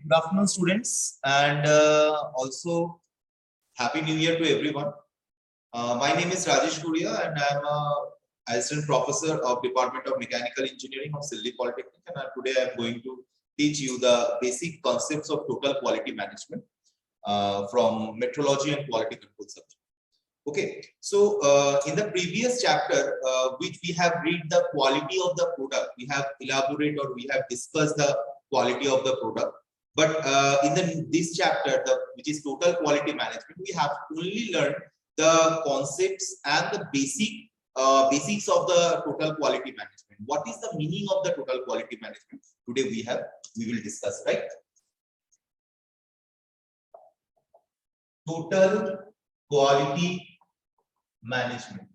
Good afternoon, students, and also Happy New Year to everyone. My name is Rajesh Guria, and I am an assistant professor of Department of Mechanical Engineering of Silli Polytechnic. And today I am going to teach you the basic concepts of total quality management from metrology and quality control subject. Okay, so in the previous chapter, which we have read the quality of the product, we have elaborated or we have discussed the quality of the product. But in this chapter, which is total quality management, we have only learned the concepts and the basics of the total quality management. What is the meaning of the total quality management? Today we will discuss, right? Total quality management.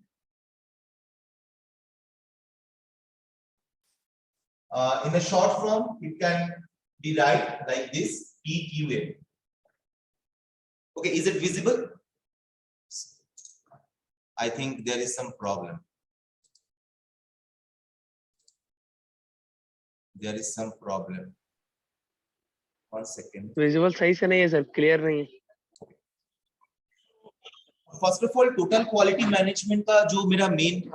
In the short form, it can be write like this: TQM. Okay, is it visible? I think there is some problem. There is some problem. 1 second. Visual सही से नहीं है sir, clear नहीं है. First of all, total quality management का जो मेरा main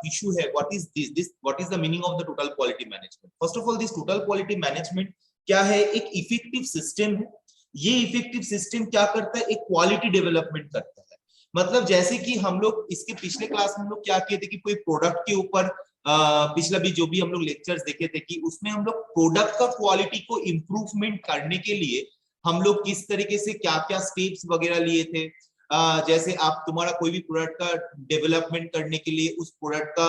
issue है, what is this? What is the meaning of the total quality management? First of all, this total quality management क्या है? एक इफेक्टिव सिस्टम है. ये इफेक्टिव सिस्टम क्या करता है? एक क्वालिटी डेवलपमेंट करता है. मतलब जैसे कि हम लोग इसके पिछले क्लास में हम लोग क्या किए थे कि कोई प्रोडक्ट के ऊपर पिछला भी जो भी हम लोग लेक्चर्स देखे थे कि उसमें हम लोग प्रोडक्ट का क्वालिटी को इम्प्रूवमेंट करने के लिए हम लोग किस तरीके से क्या क्या स्टेप्स वगैरह लिए थे. जैसे आप तुम्हारा कोई भी प्रोडक्ट का डेवलपमेंट करने के लिए उस प्रोडक्ट का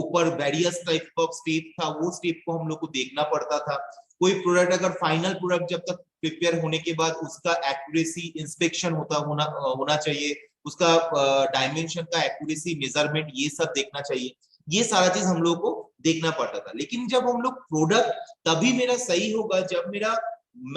ऊपर वेरियस टाइप ऑफ स्टेप था, वो स्टेप को हम लोग को देखना पड़ता था. कोई प्रोडक्ट अगर फाइनल प्रोडक्ट जब तक प्रिपेयर होने के बाद उसका एक्यूरेसी इंस्पेक्शन होना चाहिए, उसका डायमेंशन का एक्यूरेसी मेजरमेंट ये सब देखना चाहिए. ये सारा चीज हम लोग को देखना पड़ता था. लेकिन जब हम लोग प्रोडक्ट तभी मेरा सही होगा जब मेरा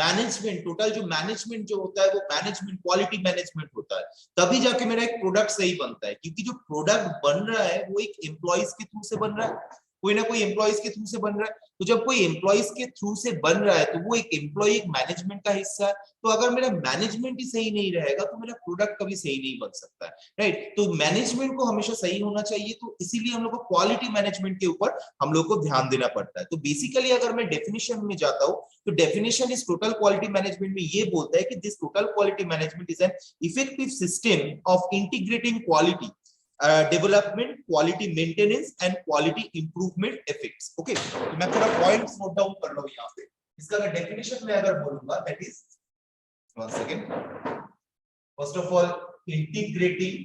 मैनेजमेंट, टोटल जो मैनेजमेंट जो होता है वो मैनेजमेंट क्वालिटी मैनेजमेंट होता है, तभी जाके मेरा एक प्रोडक्ट सही बनता है. क्योंकि जो प्रोडक्ट बन रहा है वो एक एम्प्लॉइज के थ्रू से बन रहा है, कोई ना कोई एम्प्लॉइज के थ्रू से बन रहा है. तो जब कोई एम्प्लॉइज के थ्रू से बन रहा है तो वो एक एम्प्लॉय एक मैनेजमेंट का हिस्सा है. तो अगर मेरा मैनेजमेंट ही सही नहीं रहेगा तो मेरा प्रोडक्ट कभी सही नहीं बन सकता है, राइट. तो मैनेजमेंट को हमेशा सही होना चाहिए. तो इसीलिए हम लोग को क्वालिटी मैनेजमेंट के ऊपर हम लोग को ध्यान देना पड़ता है. तो बेसिकली अगर मैं डेफिनेशन में जाता हूँ तो डेफिनेशन इस टोटल क्वालिटी मैनेजमेंट में ये बोलता है कि this total quality management is an effective system of integrating quality development, quality maintenance and quality improvement effects. Okay, तो मैं थोड़ा पॉइंट्स नोट डाउन कर रहा हूं यहां पे. इसका अगर डेफिनेशन में अगर बोलूंगा that is, one second, first of all integrating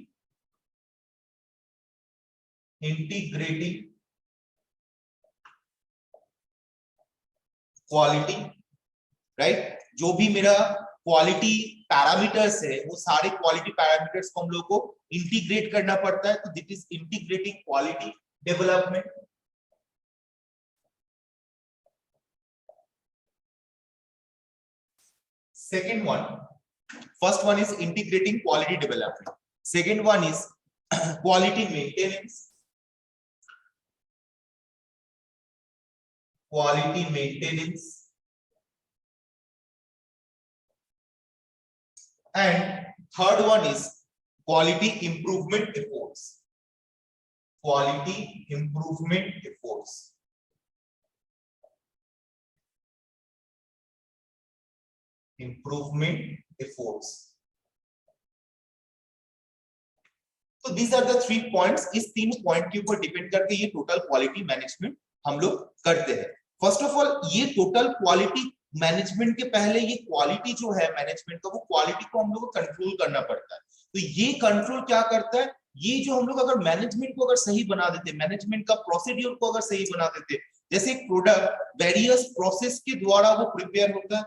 quality, right. जो भी मेरा क्वालिटी पैरामीटर्स है वो सारे क्वालिटी पैरामीटर्स को हम लोग को इंटीग्रेट करना पड़ता है. तो this is integrating quality development. Second one, first one is integrating quality development. Second one is quality maintenance. Quality maintenance. And third one is quality improvement efforts. Quality improvement efforts. Improvement efforts. तो these are the 3 points. इस 3 point के ऊपर depend करके ये total quality management हम लोग करते हैं. फर्स्ट ऑफ ऑल ये टोटल क्वालिटी मैनेजमेंट के पहले ये क्वालिटी जो है मैनेजमेंट का, वो क्वालिटी को हम लोग को कंट्रोल करना पड़ता है. तो ये कंट्रोल क्या करता है, ये जो हम लोग अगर मैनेजमेंट को अगर सही बना देते, मैनेजमेंट का प्रोसीड्यूर को अगर सही बना देते, जैसे एक प्रोडक्ट वेरियस प्रोसेस के द्वारा वो प्रिपेयर होता है,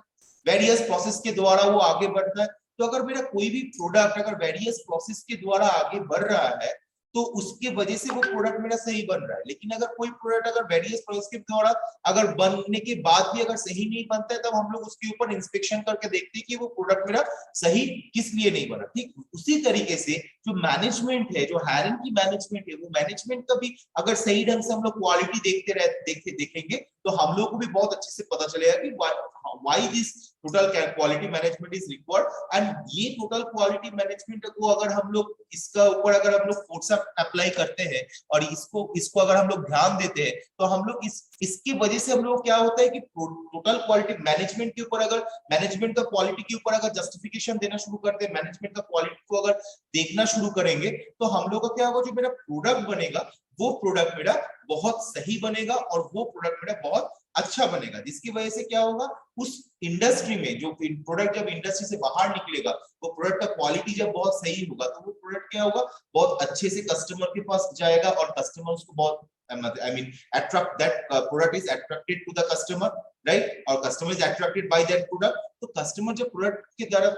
वेरियस प्रोसेस के द्वारा वो आगे बढ़ता है. तो अगर मेरा कोई भी प्रोडक्ट अगर वेरियस प्रोसेस के द्वारा आगे बढ़ रहा है तो उसके वजह से वो प्रोडक्ट मेरा सही बन रहा है. लेकिन अगर कोई प्रोडक्ट अगर वेरियस प्रोसेस के द्वारा अगर बनने के बाद भी अगर सही नहीं बनता है, तब हम लोग उसके ऊपर इंस्पेक्शन करके देखते हैं कि वो प्रोडक्ट मेरा सही किस लिए नहीं बना. ठीक उसी तरीके से जो मैनेजमेंट है, जो हायरिंग की मैनेजमेंट है, वो मैनेजमेंट का भी अगर सही ढंग से हम लोग क्वालिटी देखेंगे तो हम लोग को भी बहुत अच्छे से पता चलेगा कि why this total quality management is required. And ये टोटल क्वालिटी मैनेजमेंट को अगर हम लोग इसका ऊपर अगर हम लोग फोर्स अप्लाई करते हैं और इसको अगर हम लोग ध्यान देते हैं तो हम लोग इसकी वजह से हम लोग क्या होता है कि टोटल क्वालिटी मैनेजमेंट के ऊपर अगर मैनेजमेंट का क्वालिटी के ऊपर अगर जस्टिफिकेशन देना शुरू करते हैं, मैनेजमेंट का क्वालिटी को अगर देखना शुरू करेंगे तो हम लोग का क्या होगा, जो मेरा प्रोडक्ट बनेगा वो प्रोडक्ट मेरा बहुत सही बनेगा और वो प्रोडक्ट मेरा बहुत अच्छा बनेगा, जिसकी वजह से क्या होगा उस इंडस्ट्री में जो प्रोडक्ट जब इंडस्ट्री से बाहर निकलेगा वो प्रोडक्ट का क्वालिटी जब बहुत सही होगा तो वो प्रोडक्ट क्या होगा बहुत अच्छे से कस्टमर के पास जाएगा और कस्टमर उसको बहुत attract that product is attracted to the customer, right? और customer is attracted by that product, तो customer जब प्रोडक्ट के द्वारा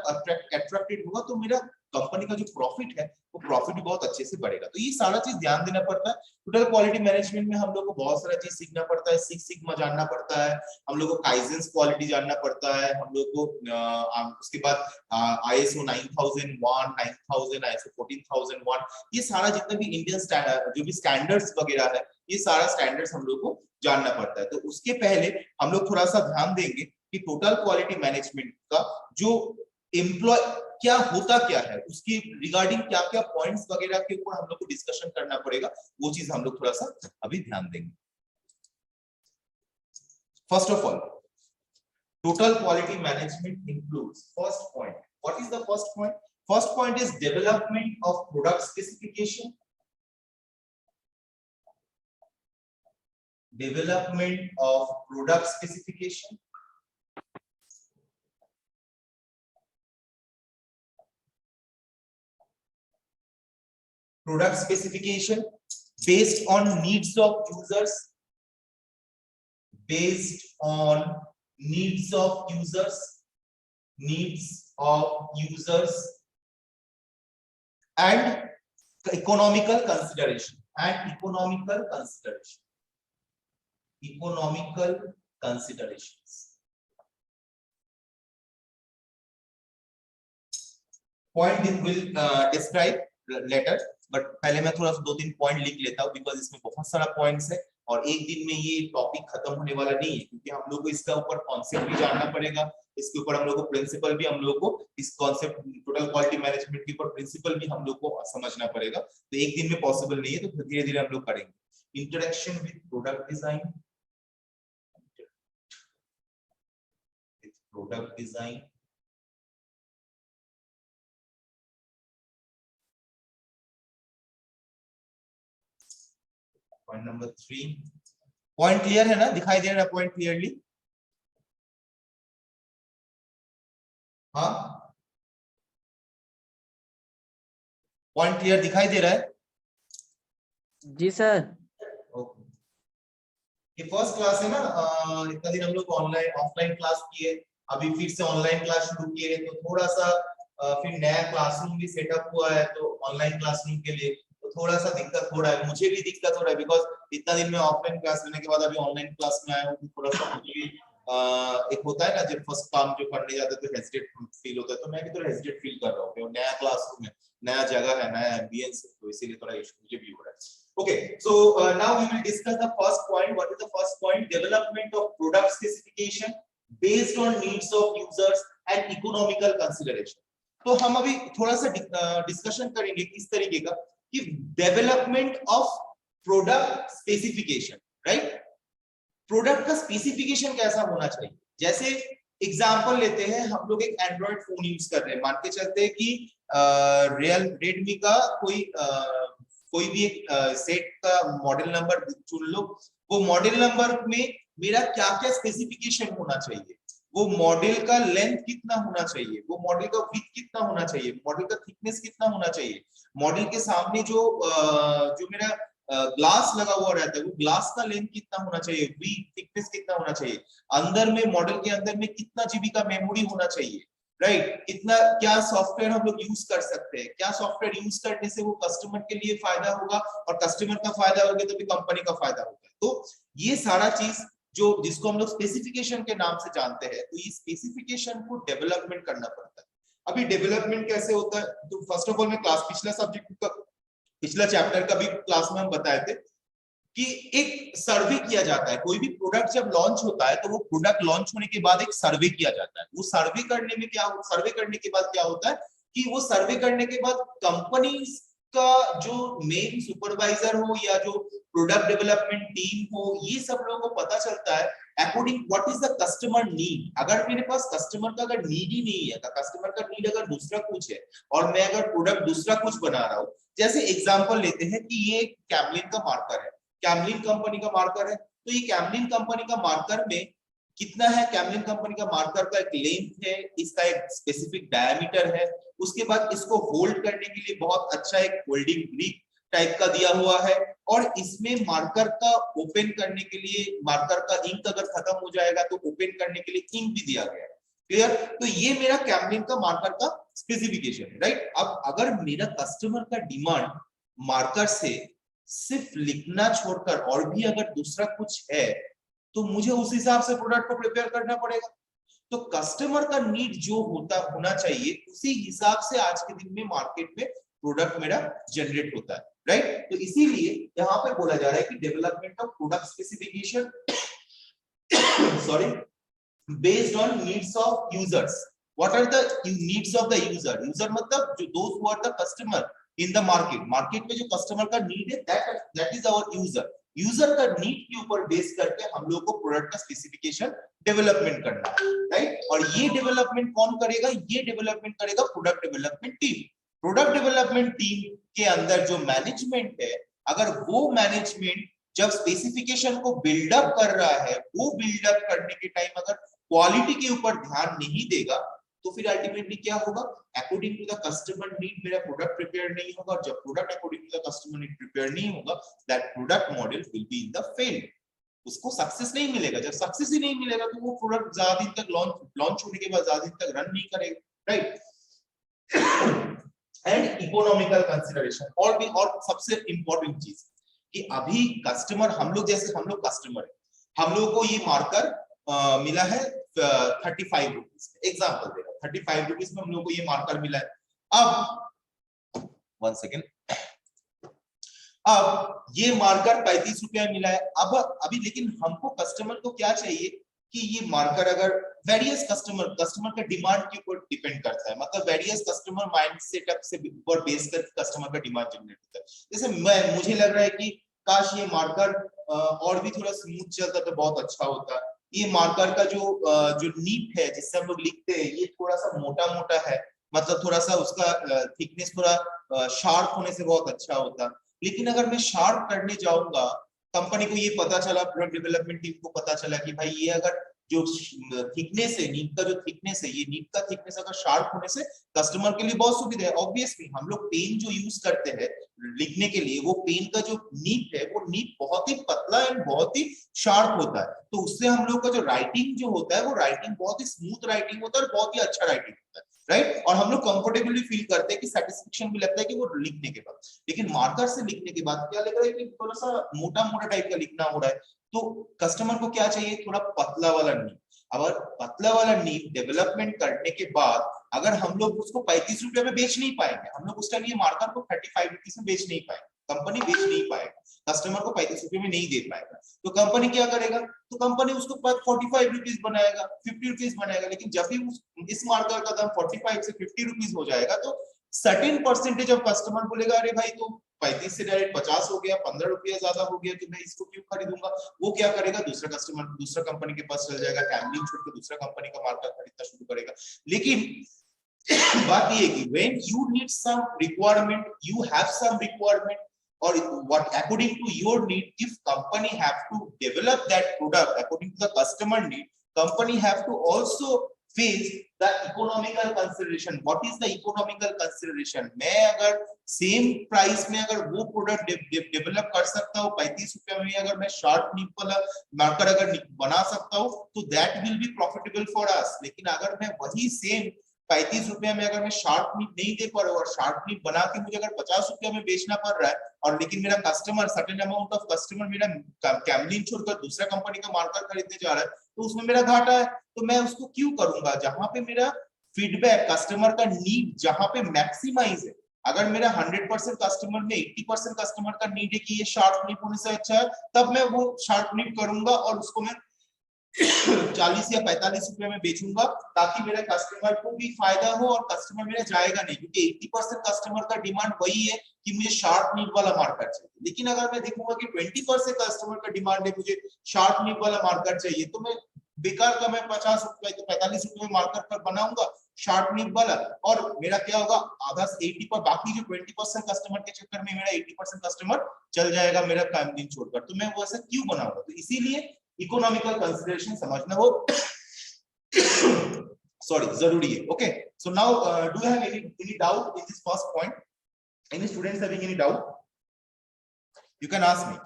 attracted होगा तो मेरा कंपनी का जो प्रॉफिट है वो प्रॉफिट भी बहुत अच्छे से बढ़ेगा। तो ये सारा चीज ध्यान देना पड़ता है। टोटल क्वालिटी मैनेजमेंट में हम लोग को बहुत सारा चीज सीखना पड़ता है, सिक्स सिग्मा जानना पड़ता है, हम लोग को काइजेंस क्वालिटी जानना पड़ता है, हम लोग को उसके बाद ISO 9001, 9000, ISO 14001, ये सारा जितना भी इंडियन जो भी स्टैंडर्ड्स वगैरह है ये सारा स्टैंडर्ड्स हम लोग को जानना पड़ता है। तो उसके पहले हम लोग थोड़ा सा ध्यान देंगे कि टोटल क्वालिटी मैनेजमेंट का जो एम्प्लॉय क्या होता क्या है, उसकी रिगार्डिंग क्या क्या पॉइंट्स वगैरह के ऊपर हम लोग को डिस्कशन करना पड़ेगा, वो चीज हम लोग थोड़ा सा अभी ध्यान देंगे। First of all total quality management includes first point. What is the first point? First point is development of product specification, development of product specification, product specification based on needs of users, based on needs of users, needs of users, and economical consideration, and economical consideration, economical considerations. Point will describe later, but पहले मैं थोड़ा सा दो तीन point लिख लेता हूँ because इसमें बहुत सारा पॉइंट्स है और एक दिन में ये टॉपिक खत्म होने वाला नहीं है, क्योंकि हम लोग को इसका ऊपर कॉन्सेप्ट भी जानना पड़ेगा, इसके ऊपर हम लोग को प्रिंसिपल भी, हम लोग को इस कॉन्सेप्ट टोटल क्वालिटी मैनेजमेंट के ऊपर प्रिंसिपल भी हम लोग को समझना पड़ेगा। तो एक दिन में पॉसिबल नहीं है, तो धीरे धीरे हम लोग करेंगे। Interaction with product design, product design, point number 3, point clear है ना, दिखाई दे रहा है point clearly? हाँ, point clear दिखाई दे रहा है? जी सर। ओके, ये फर्स्ट क्लास है ना, इतना दिन हम लोग ऑनलाइन ऑफलाइन क्लास किए, अभी फिर से ऑनलाइन क्लास शुरू किए, तो थोड़ा सा फिर नया क्लासरूम भी सेटअप हुआ है, तो ऑनलाइन क्लासरूम के लिए तो थोड़ा सा दिक्कत हो रहा है, मुझे भी दिक्कत हो रहा है बिकॉज इतना दिन में ऑफलाइन क्लास लेने के बाद अभी ऑनलाइन क्लास में आया हूँ, तो थोड़ा सा मुझे भी एक होता है ना जब फर्स्ट काम जो करने जाते तो हेजिटेट फील होता है, तो मैं भी थोड़ा हेजिटेट फील कर रहा हूँ, नया क्लासरूम है, नया जगह है, नया एम्बियंस है, तो इसीलिए थोड़ा इशू मुझे भी हो रहा है। Okay, so now we will discuss the first point. What is the first point? Development of product specification based on needs of users and economical consideration. तो हम अभी थोड़ा सा डिस्कशन करेंगे किस तरीके का कि development of product specification, right? Product का स्पेसिफिकेशन कैसा होना चाहिए? जैसे एग्जांपल लेते हैं, हम लोग एक एंड्रॉइड फोन यूज कर रहे हैं, मान के चलते हैं कि रेडमी का कोई भी एक सेट का मॉडल नंबर चुन लो, वो मॉडल नंबर में मेरा क्या क्या स्पेसिफिकेशन होना चाहिए, वो मॉडल का लेंथ कितना होना चाहिए, वो मॉडल का विड्थ कितना होना चाहिए, मॉडल का थिकनेस कितना होना चाहिए, मॉडल के सामने जो मेरा ग्लास लगा हुआ रहता है वो ग्लास का लेंथ कितना होना चाहिए, विड्थ थिकनेस कितना होना चाहिए, अंदर में मॉडल के अंदर में कितना जीबी का मेमोरी होना चाहिए, राइट? कितना, क्या सॉफ्टवेयर हम लोग यूज कर सकते हैं, क्या सॉफ्टवेयर यूज करने से वो कस्टमर के लिए फायदा होगा और कस्टमर का फायदा होगा तो भी कंपनी का फायदा होगा। तो ये सारा चीज जो जिसको हम लोग स्पेसिफिकेशन के नाम से जानते हैं, तो ये स्पेसिफिकेशन को डेवलपमेंट करना पड़ता है। अभी डेवलपमेंट कैसे होता है, तो फर्स्ट ऑफ ऑल मैं क्लास पिछला चैप्टर का भी क्लास में हम बताए थे कि एक सर्वे किया जाता है। कोई भी प्रोडक्ट जब लॉन्च होता है तो वो प्रोडक्ट लॉन्च होने के बाद एक सर्वे किया जाता है। वो सर्वे करने में सर्वे करने के बाद क्या होता है कि वो सर्वे करने के बाद कंपनी का जो मेन सुपरवाइजर हो या जो प्रोडक्ट डेवलपमेंट टीम हो, ये सब लोगों को पता चलता है according what is the customer need. अगर मेरे पास कस्टमर का अगर नीड ही नहीं है, कस्टमर का नीड अगर दूसरा कुछ है और मैं अगर प्रोडक्ट दूसरा कुछ बना रहा हूँ, जैसे एग्जांपल लेते हैं कि ये कैमलिन का मार्कर है, कैमलिन कंपनी का मार्कर है, तो ये कैमलिन कंपनी का मार्कर में कितना है, कैमलिन कंपनी का मार्कर का एक लेंथ है, इसका एक स्पेसिफिक डायमीटर है, उसके बाद इसको होल्ड करने के लिए बहुत अच्छा एक होल्डिंग ग्रिप टाइप का दिया हुआ है, और इसमें मार्कर का ओपन करने के लिए, मार्कर का इंक अगर खत्म हो जाएगा तो ओपन करने के लिए इंक भी दिया गया है। क्लियर? तो ये मेरा कैमलिन का मार्कर का स्पेसिफिकेशन है, राइट। अब अगर मेरा कस्टमर का डिमांड मार्कर से सिर्फ लिखना छोड़कर और भी अगर दूसरा कुछ है, तो मुझे उस हिसाब से प्रोडक्ट को प्रिपेयर करना पड़ेगा। तो कस्टमर का नीड जो होना चाहिए उसी हिसाब से आज के दिन में मार्केट में प्रोडक्ट मेरा जनरेट होता है, राइट। तो इसीलिए यहाँ पे बोला जा रहा है कि development of product specification sorry based on needs of users. What are the needs of the user? User मतलब जो दोस्त who are the customer in the market, market में जो कस्टमर का नीड है, that is our user. User का need के ऊपर बेस करके हम लोग को प्रोडक्ट का स्पेसिफिकेशन डेवलपमेंट करना है, राइट। और ये डेवलपमेंट कौन करेगा? ये डेवलपमेंट करेगा product development team. Product development team के अंदर जो मैनेजमेंट है, अगर वो मैनेजमेंट जब स्पेसिफिकेशन को बिल्डअप कर रहा है, वो बिल्डअप करने के टाइम अगर क्वालिटी के ऊपर ध्यान नहीं देगा, तो फिर अल्टीमेटली क्या होगा? According to the customer need मेरा प्रोडक्ट प्रिपेयर नहीं होगा, और जब product according to the customer need prepare नहीं होगा, that product model will be in the fail. उसको सक्सेस नहीं मिलेगा। जब सक्सेस ही नहीं मिलेगा तो वो प्रोडक्ट ज्यादा दिन तक लॉन्च होने के बाद ज्यादा दिन तक रन नहीं करेगा, राइट। एंड इकोनॉमिकल कंसीडरेशन, और सबसे इंपॉर्टेंट चीज कि अभी कस्टमर, हम लोग कस्टमर है, हम लोग को ये मार्कर मिला है 35 रुपीज। एग्जाम्पल दे रहा हूं, 35 रुपीज में हम लोग को ये मार्कर मिला है। अब 1 सेकेंड, अब ये मार्कर 35 रुपया मिला है। अब अभी लेकिन हमको कस्टमर को क्या चाहिए कि ये मार्कर अगर वेरियस कस्टमर का डिमांड के ऊपर डिपेंड करता है, मतलब वेरियस कस्टमर माइंड सेटअप से ऊपर बेस करके कस्टमर का डिमांड जनरेट होता है। जैसे मुझे लग रहा है कि काश ये मार्कर और भी थोड़ा स्मूथ चलता तो बहुत अच्छा होता। ये मार्कर का जो नीब है जिससे हम लोग लिखते हैं, ये थोड़ा सा मोटा मोटा है, मतलब थोड़ा सा उसका थिकनेस थोड़ा शार्प होने से बहुत अच्छा होता। लेकिन अगर मैं शार्प करने जाऊंगा, कंपनी को ये पता चला, प्रोडक्ट डेवलपमेंट टीम को पता चला कि भाई ये अगर जो थिकनेस है, नीब का जो थिकनेस है, ये नीब का थिकनेस अगर शार्प होने से कस्टमर के लिए बहुत सुविधा है। ऑब्वियसली हम लोग पेन जो यूज करते हैं लिखने के लिए, वो पेन का जो नीब है, वो नीब बहुत ही पतला एंड बहुत ही शार्प होता है, तो उससे हम लोग का जो राइटिंग जो होता है, वो राइटिंग बहुत ही स्मूथ राइटिंग होता है और बहुत ही अच्छा राइटिंग होता है, राइट। और हम लोग कंफर्टेबली फील करते हैं कि सेटिस्फेक्शन भी लगता है कि वो लिखने के बाद। लेकिन मार्कर से लिखने के बाद क्या लग रहा है कि थोड़ा सा मोटा मोटा टाइप का लिखना हो रहा है, तो कस्टमर को क्या चाहिए? थोड़ा पतला वाला नीब। अगर पतला वाला नीब डेवलपमेंट करने के बाद अगर हम लोग उसको 35 रुपए में बेच नहीं पाएंगे, हम लोग उस टाइम ये मार्कर को 35 रुपीज में बेच नहीं पाएंगे, कंपनी बेच नहीं पाएगा, कस्टमर को 35 रुपए में नहीं दे पाएगा, तो कंपनी क्या करेगा? तो कंपनी उसको 45 रुपीज बनाएगा, 50 रुपीज बनाएगा। लेकिन जब भी इस मार्कर का दाम 45 से 50 रुपीज हो जाएगा, तो सर्टेन परसेंटेज ऑफ कस्टमर बोलेगा अरे भाई तो 35 से डायरेक्ट 50 हो गया, 15 रुपया ज्यादा हो गया, तो मैं इसको क्यों खरीदूंगा। वो क्या करेगा? दूसरा कस्टमर दूसरा कंपनी के पास चल जाएगा, कैमलिन छोड़ के दूसरा कंपनी का मार्कर खरीदना शुरू करेगा। लेकिन बात ये है कि when you need some requirement, you have some requirement, or what according to your need, if company have to develop that product according to the customer need, company have to also face the economical consideration. What is the economical consideration? मैं अगर same price में अगर वो product develop कर सकता हूँ 35 रुपया में, अगर मैं शार्प नीब वाला मार्कर अगर बना सकता हूँ, तो that will be profitable for us. लेकिन अगर मैं वही सेम 35 रुपया में अगर मैं शार्प नीब नहीं दे पा रहा हूँ और शार्प नीब बना के मुझे अगर 50 रुपया में बेचना पड़ रहा है, और लेकिन मेरा customer certain amount of customer मेरा कैमलिन छोड़कर दूसरा कंपनी का मार्कर खरीदने जा रहा है, तो उसमें मेरा घाटा है। तो मैं उसको क्यों करूंगा? जहां पे मेरा फीडबैक कस्टमर का नीड जहां पे मैक्सिमाइज है, अगर मेरा 100% कस्टमर में 80% कस्टमर का नीड है कि ये शार्प निप होने से अच्छा है, तब मैं वो शार्प निप करूंगा और उसको मैं 40 या 45 रुपए में बेचूंगा, ताकि मेरे कस्टमर को भी फायदा हो और कस्टमर मेरा जाएगा नहीं, क्योंकि 80% कस्टमर का डिमांड वही है कि मुझे शार्प निप वाला मार्कर चाहिए। लेकिन अगर मैं देखूंगा कि 20% कस्टमर का डिमांड है मुझे शार्प निप वाला मार्कर चाहिए, तो मैं बेकार का मैं 50 रुपए 45 रुपए में मार्कर पर बनाऊंगा शार्प निप वाला, और मेरा क्या होगा, आधा 80 पर बाकी जो 20% कस्टमर के चक्कर में मेरा 80% कस्टमर चल जाएगा मेरा काम दिन छोड़कर। तो मैं वो ऐसा क्यों बनाऊंगा? तो इसीलिए इकोनॉमिकल कंसिडरेशन समझना वो सॉरी जरूरी है। Okay, so now do you have any doubt in this first point? Any students having any doubt? You can ask me.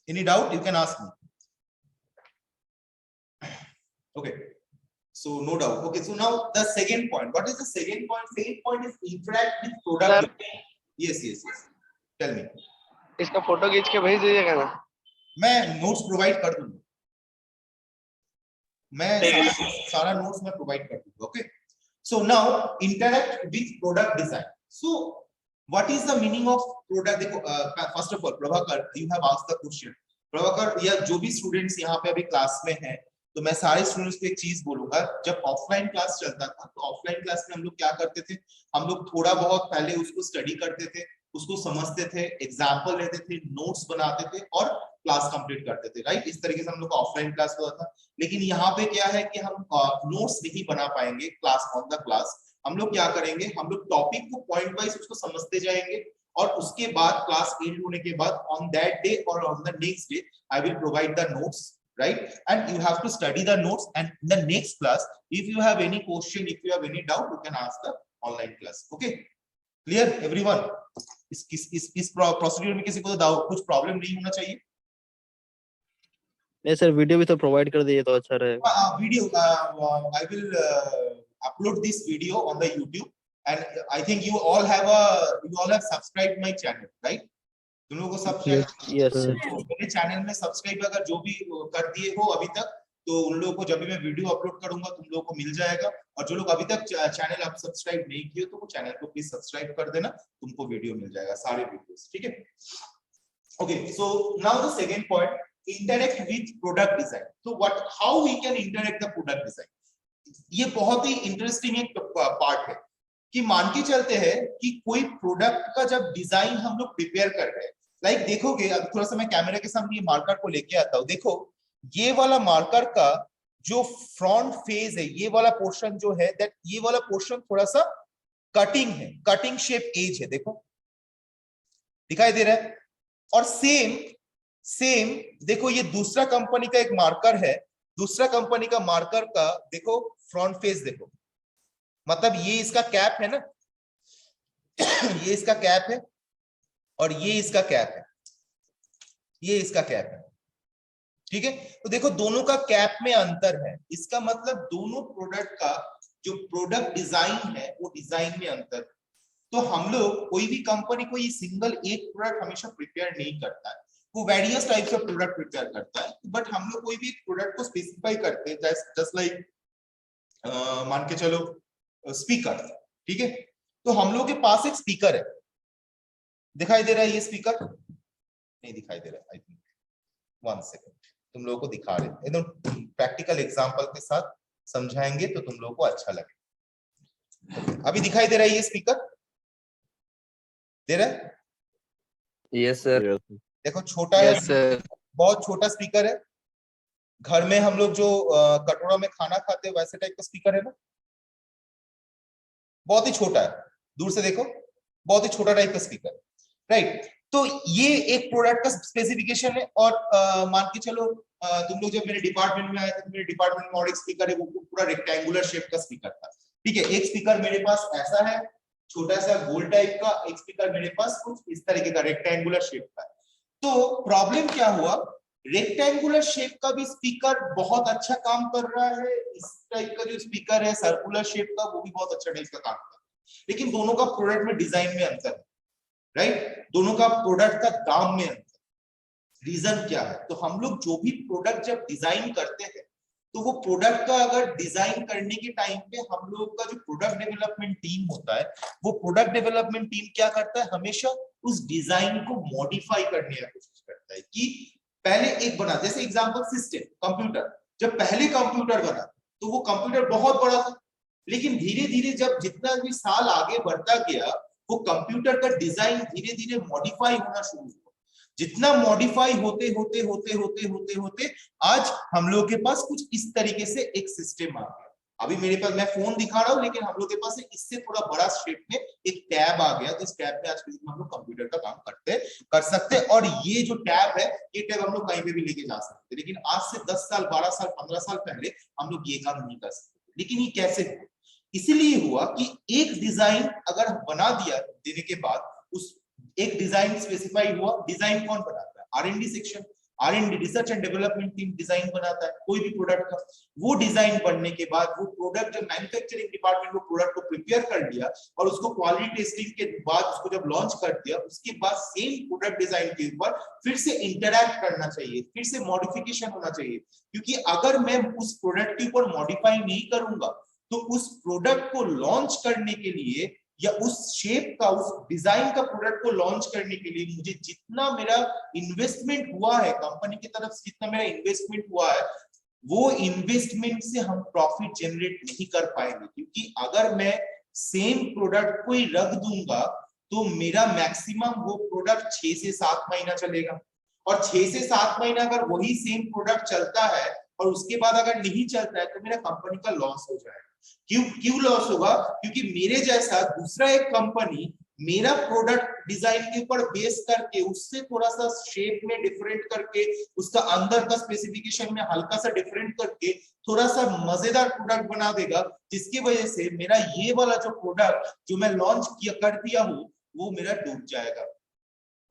Any doubt? You can ask me. Okay, so no doubt. Okay, so now the second point. What is the second point? Second point is interact with product. Yes, yes, yes. Tell me. इसका photo खींच के भेज दीजिएगा ना। मैं notes provide कर दूंगा, मैं सारा नोट्स मैं प्रोवाइड कर दूंगा। Okay, so now interact with product design. So what is the meaning of product? देखो, first of all Prabhakar, you have asked the question. Prabhakar या जो भी स्टूडेंट्स यहाँ पे अभी क्लास में हैं, तो मैं सारे स्टूडेंट्स को एक चीज बोलूंगा, जब ऑफलाइन क्लास चलता था तो ऑफलाइन क्लास में हम लोग क्या करते थे, हम लोग थोड़ा बहुत पहले उसको स्टडी करते थे, उसको समझते थे, एग्जाम्पल लेते थे, नोट्स बनाते थे और क्लास कंप्लीट करते थे, राइट? इस तरीके से हम लोग का ऑफलाइन क्लास होता था। लेकिन यहाँ पे क्या है कि हम नोट्स नहीं बना पाएंगे क्लास ऑन द क्लास। हम लोग क्या करेंगे, हम लोग टॉपिक को पॉइंट वाइज उसको समझते जाएंगे, और उसके बाद क्लास एंड होने के बाद ऑन दैट डे और on the next day I will provide the notes, right? And you have to study the notes, and in the next class if you have any question, if you have any doubt, you can ask the online class. Okay, clear everyone? इस procedure में किसी को doubt, कुछ problem नहीं होना चाहिए। नहीं sir, video भी तो प्रोवाइड कर दिए तो अच्छा रहेगा। Video I will upload this video on the YouTube, and I think you all have subscribed my channel, right? तुम लोगों को सब्सक्राइब, यस सर। मेरे चैनल में सब्सक्राइब अगर जो भी कर दिए हो अभी तक, तो उन लोगों को जब भी मैं वीडियो अपलोड करूंगा तुम लोगों को मिल जाएगा। और जो लोग अभी तक चैनल आप सब्सक्राइब नहीं किए तो वो चैनल को प्लीज सब्सक्राइब कर देना, तुमको वीडियो मिल जाएगा, सारे वीडियोस, ठीक है? Okay, so now the second point, interact with product design. तो what, how we can interact the product design? ये बहुत ही इंटरेस्टिंग एक पार्ट है कि मान के चलते हैं कि कोई प्रोडक्ट का जब डिजाइन हम लोग प्रिपेयर कर रहे हैं, लाइक देखोगे, अब थोड़ा सा मैं कैमरे के सामने ये मार्कर को लेके आता हूँ, देखो ये वाला मार्कर का जो फ्रंट फेज है, ये वाला पोर्शन जो है, दैट ये वाला पोर्शन थोड़ा सा कटिंग है, कटिंग शेप एज है, देखो दिखाई दे रहा है। और सेम देखो, ये दूसरा कंपनी का एक मार्कर है, दूसरा कंपनी का मार्कर का देखो फ्रंट फेस, देखो मतलब ये इसका कैप है ना, ये इसका कैप है और ये इसका कैप है, ये इसका कैप है, ठीक है? तो देखो दोनों का कैप में अंतर है, इसका मतलब दोनों प्रोडक्ट का जो प्रोडक्ट डिजाइन है वो डिजाइन में अंतर है। तो हम लोग, कोई भी कंपनी कोई सिंगल एक प्रोडक्ट हमेशा प्रिपेयर नहीं करता है, वो various types of product prepare करता है, बट हम लोग कोई भी एक प्रोडक्ट को स्पेसिफाई करते हैं, जस्ट लाइक मान के चलो स्पीकर, ठीक है? तो हम लोग के पास एक स्पीकर है, दिखाई दे रहा है ये स्पीकर? नहीं दिखाई दे रहा है, आई थिंक 1 सेकंड, तुम लोगों को दिखा रहे हैं, एकदम प्रैक्टिकल एग्जांपल के साथ समझाएंगे तो तुम लोगों को अच्छा लगेगा। अभी दिखाई दे रहा है ये स्पीकर? दे रहा है? Yes sir. देखो छोटा है, यस सर। बहुत छोटा स्पीकर है, घर में हम लोग जो कटोरा में खाना खाते हैं वैसे टाइप का स्पीकर है ना, बहुत ही छोटा है, दूर से देखो बहुत ही छोटा टाइप का स्पीकर, राइट? तो ये एक प्रोडक्ट का स्पेसिफिकेशन है। और मान के चलो तुम लोग जब मेरे डिपार्टमेंट में आए थे, मेरे डिपार्टमेंट में और एक स्पीकर है, वो पूरा रेक्टेंगुलर शेप का स्पीकर था, ठीक है? एक स्पीकर मेरे पास ऐसा है, छोटा सा गोल टाइप का, एक स्पीकर मेरे पास कुछ इस तरीके का रेक्टेंगुलर शेप का। तो प्रॉब्लम क्या हुआ, रेक्टेंगुलर शेप का भी स्पीकर बहुत अच्छा काम कर रहा है, इस टाइप का जो स्पीकर है सर्कुलर शेप का वो भी बहुत अच्छा टाइप का काम कर रहा है, लेकिन दोनों का प्रोडक्ट में डिजाइन में अंतर है, राइट? दोनों का प्रोडक्ट का दाम में अंतर। रीजन क्या है? तो हम लोग जो भी प्रोडक्ट जब डिजाइन करते हैं तो वो प्रोडक्ट का अगर डिजाइन करने के टाइम पे हम लोग का जो प्रोडक्ट डेवलपमेंट टीम होता है, वो प्रोडक्ट डेवलपमेंट टीम क्या करता है, हमेशा उस डिजाइन को मॉडिफाई करने की कोशिश करता है कि पहले एक बना, जैसे एग्जांपल सिस्टम कंप्यूटर, जब पहले कंप्यूटर बना तो वो कंप्यूटर बहुत बड़ा था, लेकिन धीरे धीरे जब जितना भी साल आगे बढ़ता गया वो कंप्यूटर का डिजाइन धीरे धीरे मॉडिफाई होना शुरू हुआ। जितना मॉडिफाई होते होते होते होते होते होते आज हम लोग के पास कुछ इस तरीके से एक सिस्टम आ गया। अभी मेरे पास, मैं फोन दिखा रहा हूं, लेकिन हम लोग के पास इससे थोड़ा बड़ा शेप में एक टैब आ गया। तो इस टैब में आज के दिन हम लोग कंप्यूटर का काम कर सकते हैं। और ये जो टैब है, ये टैब हम लोग कहीं पे भी लेके जा सकते हैं। लेकिन आज से 10 साल 12 साल 15 साल पहले हम लोग ये काम नहीं कर सकते। लेकिन ये कैसे हुआ? इसीलिए हुआ कि एक डिजाइन अगर बना दिया देने के बाद, उस एक डिजाइन स्पेसिफाई हुआ। डिजाइन कौन बनाता है? R&D section, R&D research and development team design बनाता है कोई भी प्रोडक्ट का। वो डिजाइन बनने के बाद वो प्रोडक्ट, जब मैन्युफैक्चरिंग डिपार्टमेंट वो प्रोडक्ट को प्रिपेयर कर लिया और उसको क्वालिटी टेस्टिंग के बाद उसको जब लॉन्च कर दिया, उसके बाद सेम प्रोडक्ट डिजाइन के ऊपर फिर से इंटरैक्ट करना चाहिए, फिर से मॉडिफिकेशन होना चाहिए। क्योंकि अगर मैं उस प्रोडक्ट के ऊपर मॉडिफाई नहीं करूंगा तो उस प्रोडक्ट को लॉन्च करने के लिए या उस शेप का, उस डिजाइन का प्रोडक्ट को लॉन्च करने के लिए मुझे जितना मेरा इन्वेस्टमेंट हुआ है, कंपनी की तरफ से जितना मेरा इन्वेस्टमेंट हुआ है, वो इन्वेस्टमेंट से हम प्रॉफिट जनरेट नहीं कर पाएंगे। क्योंकि अगर मैं सेम प्रोडक्ट को ही रख दूंगा तो मेरा मैक्सिमम वो प्रोडक्ट 6 से 7 महीना चलेगा। और 6 से 7 महीना अगर वही सेम प्रोडक्ट चलता है और उसके बाद अगर नहीं चलता है तो मेरा कंपनी का लॉस हो जाएगा। क्यों लॉस होगा? क्योंकि मेरे जैसा दूसरा एक कंपनी मेरा प्रोडक्ट डिजाइन के ऊपर बेस करके, उससे थोड़ा सा शेप में डिफरेंट करके, उसका अंदर का स्पेसिफिकेशन में हल्का सा डिफरेंट करके थोड़ा सा मजेदार प्रोडक्ट बना देगा, जिसकी वजह से मेरा ये वाला जो प्रोडक्ट जो मैं लॉन्च किया कर दिया हूं वो मेरा डूब जाएगा,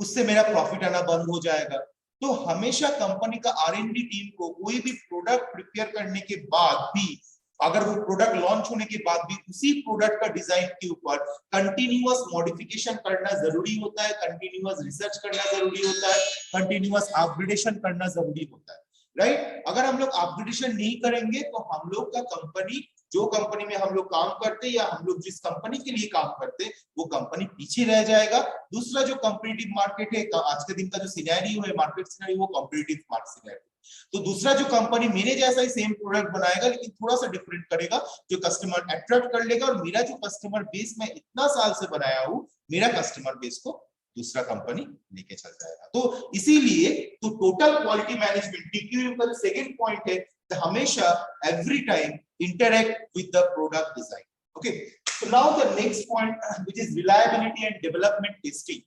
उससे मेरा प्रॉफिट आना बंद हो जाएगा। तो हमेशा कंपनी का R&D टीम को कोई भी प्रोडक्ट प्रिपेयर करने के बाद भी, अगर वो प्रोडक्ट लॉन्च होने के बाद भी उसी प्रोडक्ट का डिजाइन के ऊपर कंटिन्यूअस मॉडिफिकेशन करना जरूरी होता है, कंटिन्यूअस रिसर्च करना जरूरी होता है, कंटिन्यूअस अपग्रेडेशन करना जरूरी होता है, राइट? अगर हम लोग अपग्रेडेशन नहीं करेंगे तो हम लोग का कंपनी, जो कंपनी में हम लोग काम करते या हम लोग जिस कंपनी के लिए काम करते, वो कंपनी पीछे रह जाएगा। दूसरा जो कॉम्पिटिटिव मार्केट है, आज के दिन का जो सिनेरियो है, मार्केट सिनेरियो, वो कॉम्पिटिटिव मार्केट सिनेरियो। तो दूसरा जो कंपनी मेरे जैसा ही सेम प्रोडक्ट बनाएगा लेकिन थोड़ा सा डिफरेंट करेगा, जो कस्टमर अट्रैक्ट कर लेगा, और मेरा जो कस्टमर बेस मैं इतना साल से बनाया हूं, मेरा कस्टमर बेस को दूसरा कंपनी लेके चल जाएगा। तो इसीलिए तो टोटल क्वालिटी मैनेजमेंट TQM का जो सेकंड पॉइंट है, तो हमेशा every time interact with the product design. Okay, so now the next point, which is reliability and development testing.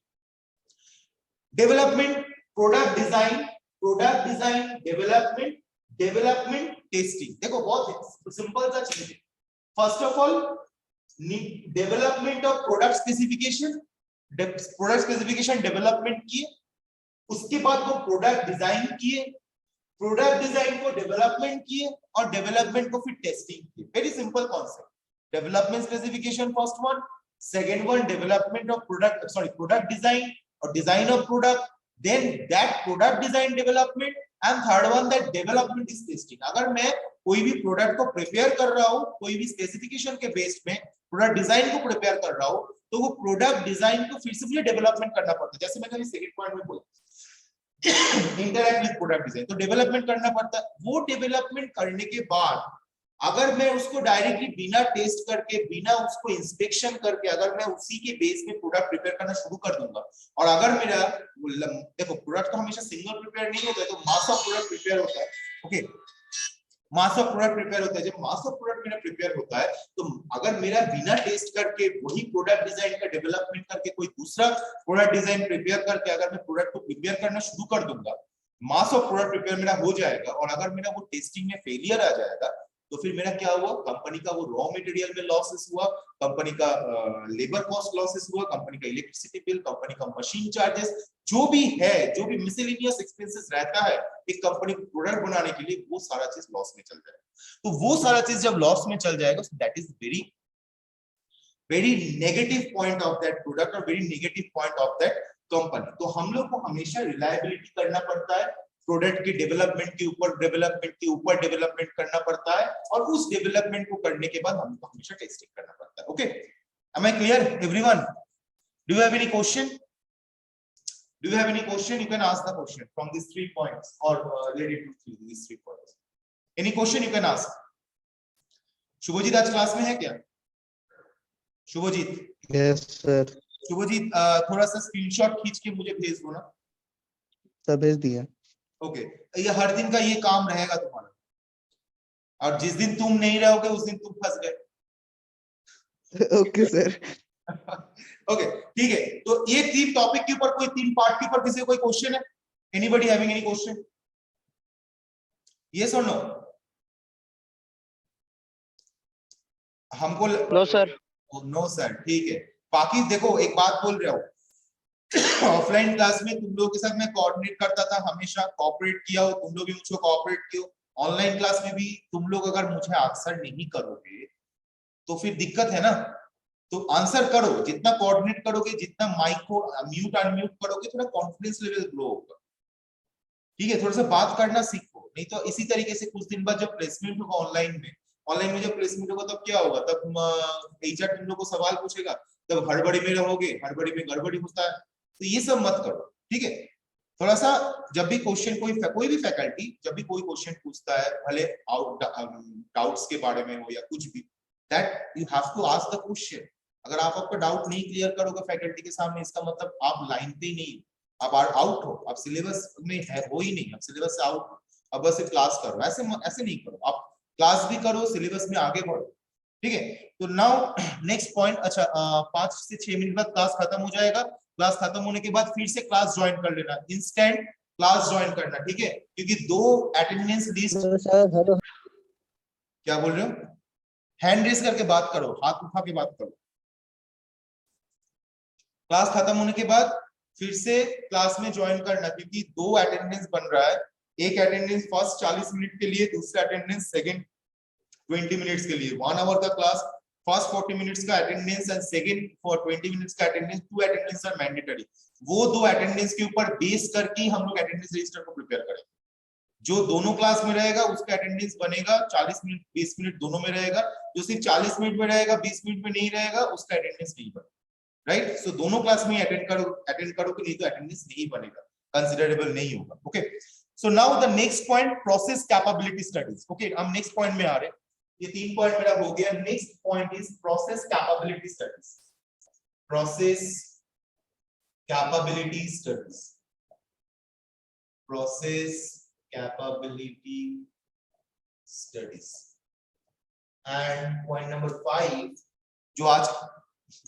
Development, product design, development, development testing. देखो बहुत simple सा चीज है। First of all development of product specification, development किए, उसके बाद वो product design किए, प्रोडक्ट डिजाइन को डेवलपमेंट किए, और डेवलपमेंट को फिर टेस्टिंग किए। Very simple concept. Development specification first one, second one development of product design और design of product, then that product design development, and third one that development is testing। अगर मैं कोई भी प्रोडक्ट को prepare कर रहा हूँ, कोई भी स्पेसिफिकेशन के बेस में प्रोडक्ट डिजाइन को प्रिपेयर कर रहा हूँ, तो वो प्रोडक्ट डिजाइन को फिर से मुझे डेवलपमेंट करना पड़ता है। जैसे मैंने सेकंड पॉइंट में बोला इंटरैक्ट विद प्रोडक्ट डिजाइन, तो डेवलपमेंट करना पड़ता है। वो डेवलपमेंट करने के बाद अगर मैं उसको डायरेक्टली बिना टेस्ट करके, बिना उसको इंस्पेक्शन करके, अगर मैं उसी के बेस में प्रोडक्ट प्रिपेयर करना शुरू कर दूंगा, और अगर मेरा, देखो प्रोडक्ट तो हमेशा सिंगल प्रिपेयर नहीं होता है, तो मास ऑफ प्रोडक्ट प्रिपेयर होता है। Okay, mass of product prepare होता है। जब मास ऑफ प्रोडक्ट मेरा प्रिपेयर होता है, तो अगर मेरा बिना टेस्ट करके वही प्रोडक्ट डिजाइन का डेवलपमेंट करके कोई दूसरा प्रोडक्ट डिजाइन प्रिपेयर करके अगर मैं प्रोडक्ट को प्रिपेयर करना शुरू कर दूंगा, मास ऑफ प्रोडक्ट प्रिपेयर मेरा हो जाएगा, और अगर मेरा वो टेस्टिंग में फेलियर आ जाएगा, तो फिर मेरा क्या हुआ? कंपनी का वो रॉ मटेरियल में लॉसेस हुआ, कंपनी का लेबर कॉस्ट लॉसेस हुआ, कंपनी का इलेक्ट्रिसिटी बिल, कंपनी का मशीन चार्जेस, जो भी है, जो भी मिसलेनियस एक्सपेंसेस रहता है एक कंपनी को प्रोडक्ट बनाने के लिए, वो सारा चीज लॉस में चल जाएगा। तो वो सारा चीज जब लॉस में चल जाएगा, that is very very negative point of that product और very negative point of that company. तो हम लोग को हमेशा रिलायबिलिटी करना पड़ता है, प्रोडक्ट की डेवलपमेंट के ऊपर डेवलपमेंट करना पड़ता है, और उस डेवलपमेंट को करने के बाद हमको हमेशा टेस्टिंग करना पड़ता है। Okay, am I clear everyone? Do you have any question? Do you have any question? You can ask the question from these 3 points or related to these 3 points. Any question you can ask. Shubhajit आज class में है क्या? Subhajit? Yes sir. Subhajit थोड़ा सा screenshot खींच के मुझे भेज दो ना। सब भेज दिया। ओके, ये हर दिन का ये काम रहेगा तुम्हारा, और जिस दिन तुम नहीं रहोगे उस दिन तुम फंस गए। Okay sir. ओके ठीक है, तो ये 3 टॉपिक के ऊपर कोई 3 पार्ट के ऊपर किसी को कोई क्वेश्चन है? Anybody having any question? Yes और नो? हमको नो सर। नो सर, ठीक है। बाकी देखो एक बात बोल रहा हूँ, ऑफलाइन क्लास में तुम लोगों के साथ मैं कोऑर्डिनेट करता था, हमेशा कोऑपरेट किया हो, तुम लोग भी मुझको कोऑपरेट किया। ऑनलाइन क्लास में भी तुम लोग अगर मुझे आंसर नहीं करोगे तो फिर दिक्कत है ना। तो आंसर करो, जितना कोऑर्डिनेट करोगे, जितना माइक को म्यूट अनम्यूट करोगे, थोड़ा कॉन्फिडेंस लेवल ग्रो होगा। ठीक है, थोड़ा सा बात करना सीखो, नहीं तो इसी तरीके से कुछ दिन बाद जब प्लेसमेंट होगा ऑनलाइन में जब प्लेसमेंट होगा तब क्या होगा? तब एचआर तुम लोग को सवाल पूछेगा, तब हड़बड़ी में रहोगे, हड़बड़ी में गड़बड़ी होता है। तो ये सब मत करो, ठीक है। थोड़ा सा जब भी क्वेश्चन कोई भी फैकल्टी जब भी कोई क्वेश्चन पूछता है, भले डाउट्स के बारे में हो या कुछ भी, that you have to ask the question. अगर आप आपका डाउट नहीं क्लियर करोगे फैकल्टी के सामने, इसका मतलब आप लाइन पे ही नहीं, आप आउट हो, आप सिलेबस में हो ही नहीं, आप सिलेबस से आउट हो, अब बस क्लास करो। ऐसे नहीं करो, आप क्लास भी करो, सिलेबस में आगे बढ़ो, ठीक है। तो नाउ नेक्स्ट पॉइंट, अच्छा 5 से 6 मिनट बाद क्लास खत्म हो जाएगा। क्लास खत्म होने के बाद फिर से क्लास ज्वाइन कर लेना, इंस्टेंट क्लास ज्वाइन करना, ठीक है, क्योंकि 2 अटेंडेंस लिस्ट। हेलो, क्या बोल रहे हो? हैंड रेस करके बात करो, हाथ उठा के बात करो। क्लास खत्म होने के बाद फिर से क्लास में ज्वाइन करना, क्योंकि 2 अटेंडेंस बन रहा है। एक अटेंडेंस फर्स्ट 40 मिनट के लिए, दूसरा अटेंडेंस सेकंड 20 मिनट्स के लिए। 1 आवर का क्लास, फर्स्ट 40 मिनट्स का attendance and second for 20 minutes का अटेंडेंस, 2 अटेंडेंस आर मैंडेटरी। वो 2 अटेंडेंस के ऊपर बेस करके हम लोग अटेंडेंस रजिस्टर को प्रिपेयर करेंगे। जो दोनों क्लास में रहेगा उसका अटेंडेंस बनेगा, 40 मिनट 20 मिनट दोनों में रहेगा। जो सिर्फ 40 मिनट में रहेगा, 20 मिनट में नहीं रहेगा, उसका अटेंडेंस नहीं बनेगा, राइट। सो दोनों क्लास में अटेंड करो कि नहीं तो अटेंडेंस नहीं बनेगा, कंसीडरेबल नहीं होगा। Okay, so now the next point, process capability studies. Okay, हम नेक्स्ट पॉइंट में आ रहे हैं। ये 3 पॉइंट मेरा हो गया। Next point is process capability studies. Process capability studies, process capability studies. And point number 5 जो आज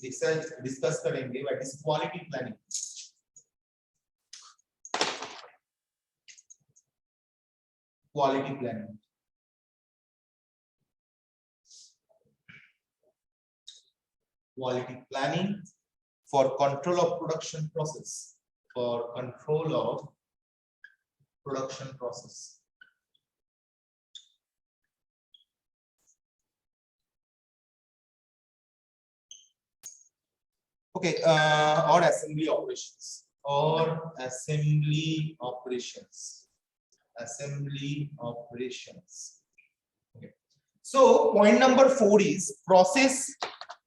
डिस्कस करेंगे, that is quality planning. Quality planning, quality planning for control of production process, for control of production process. Okay, or assembly operations, assembly operations. Okay, so point number 4 is process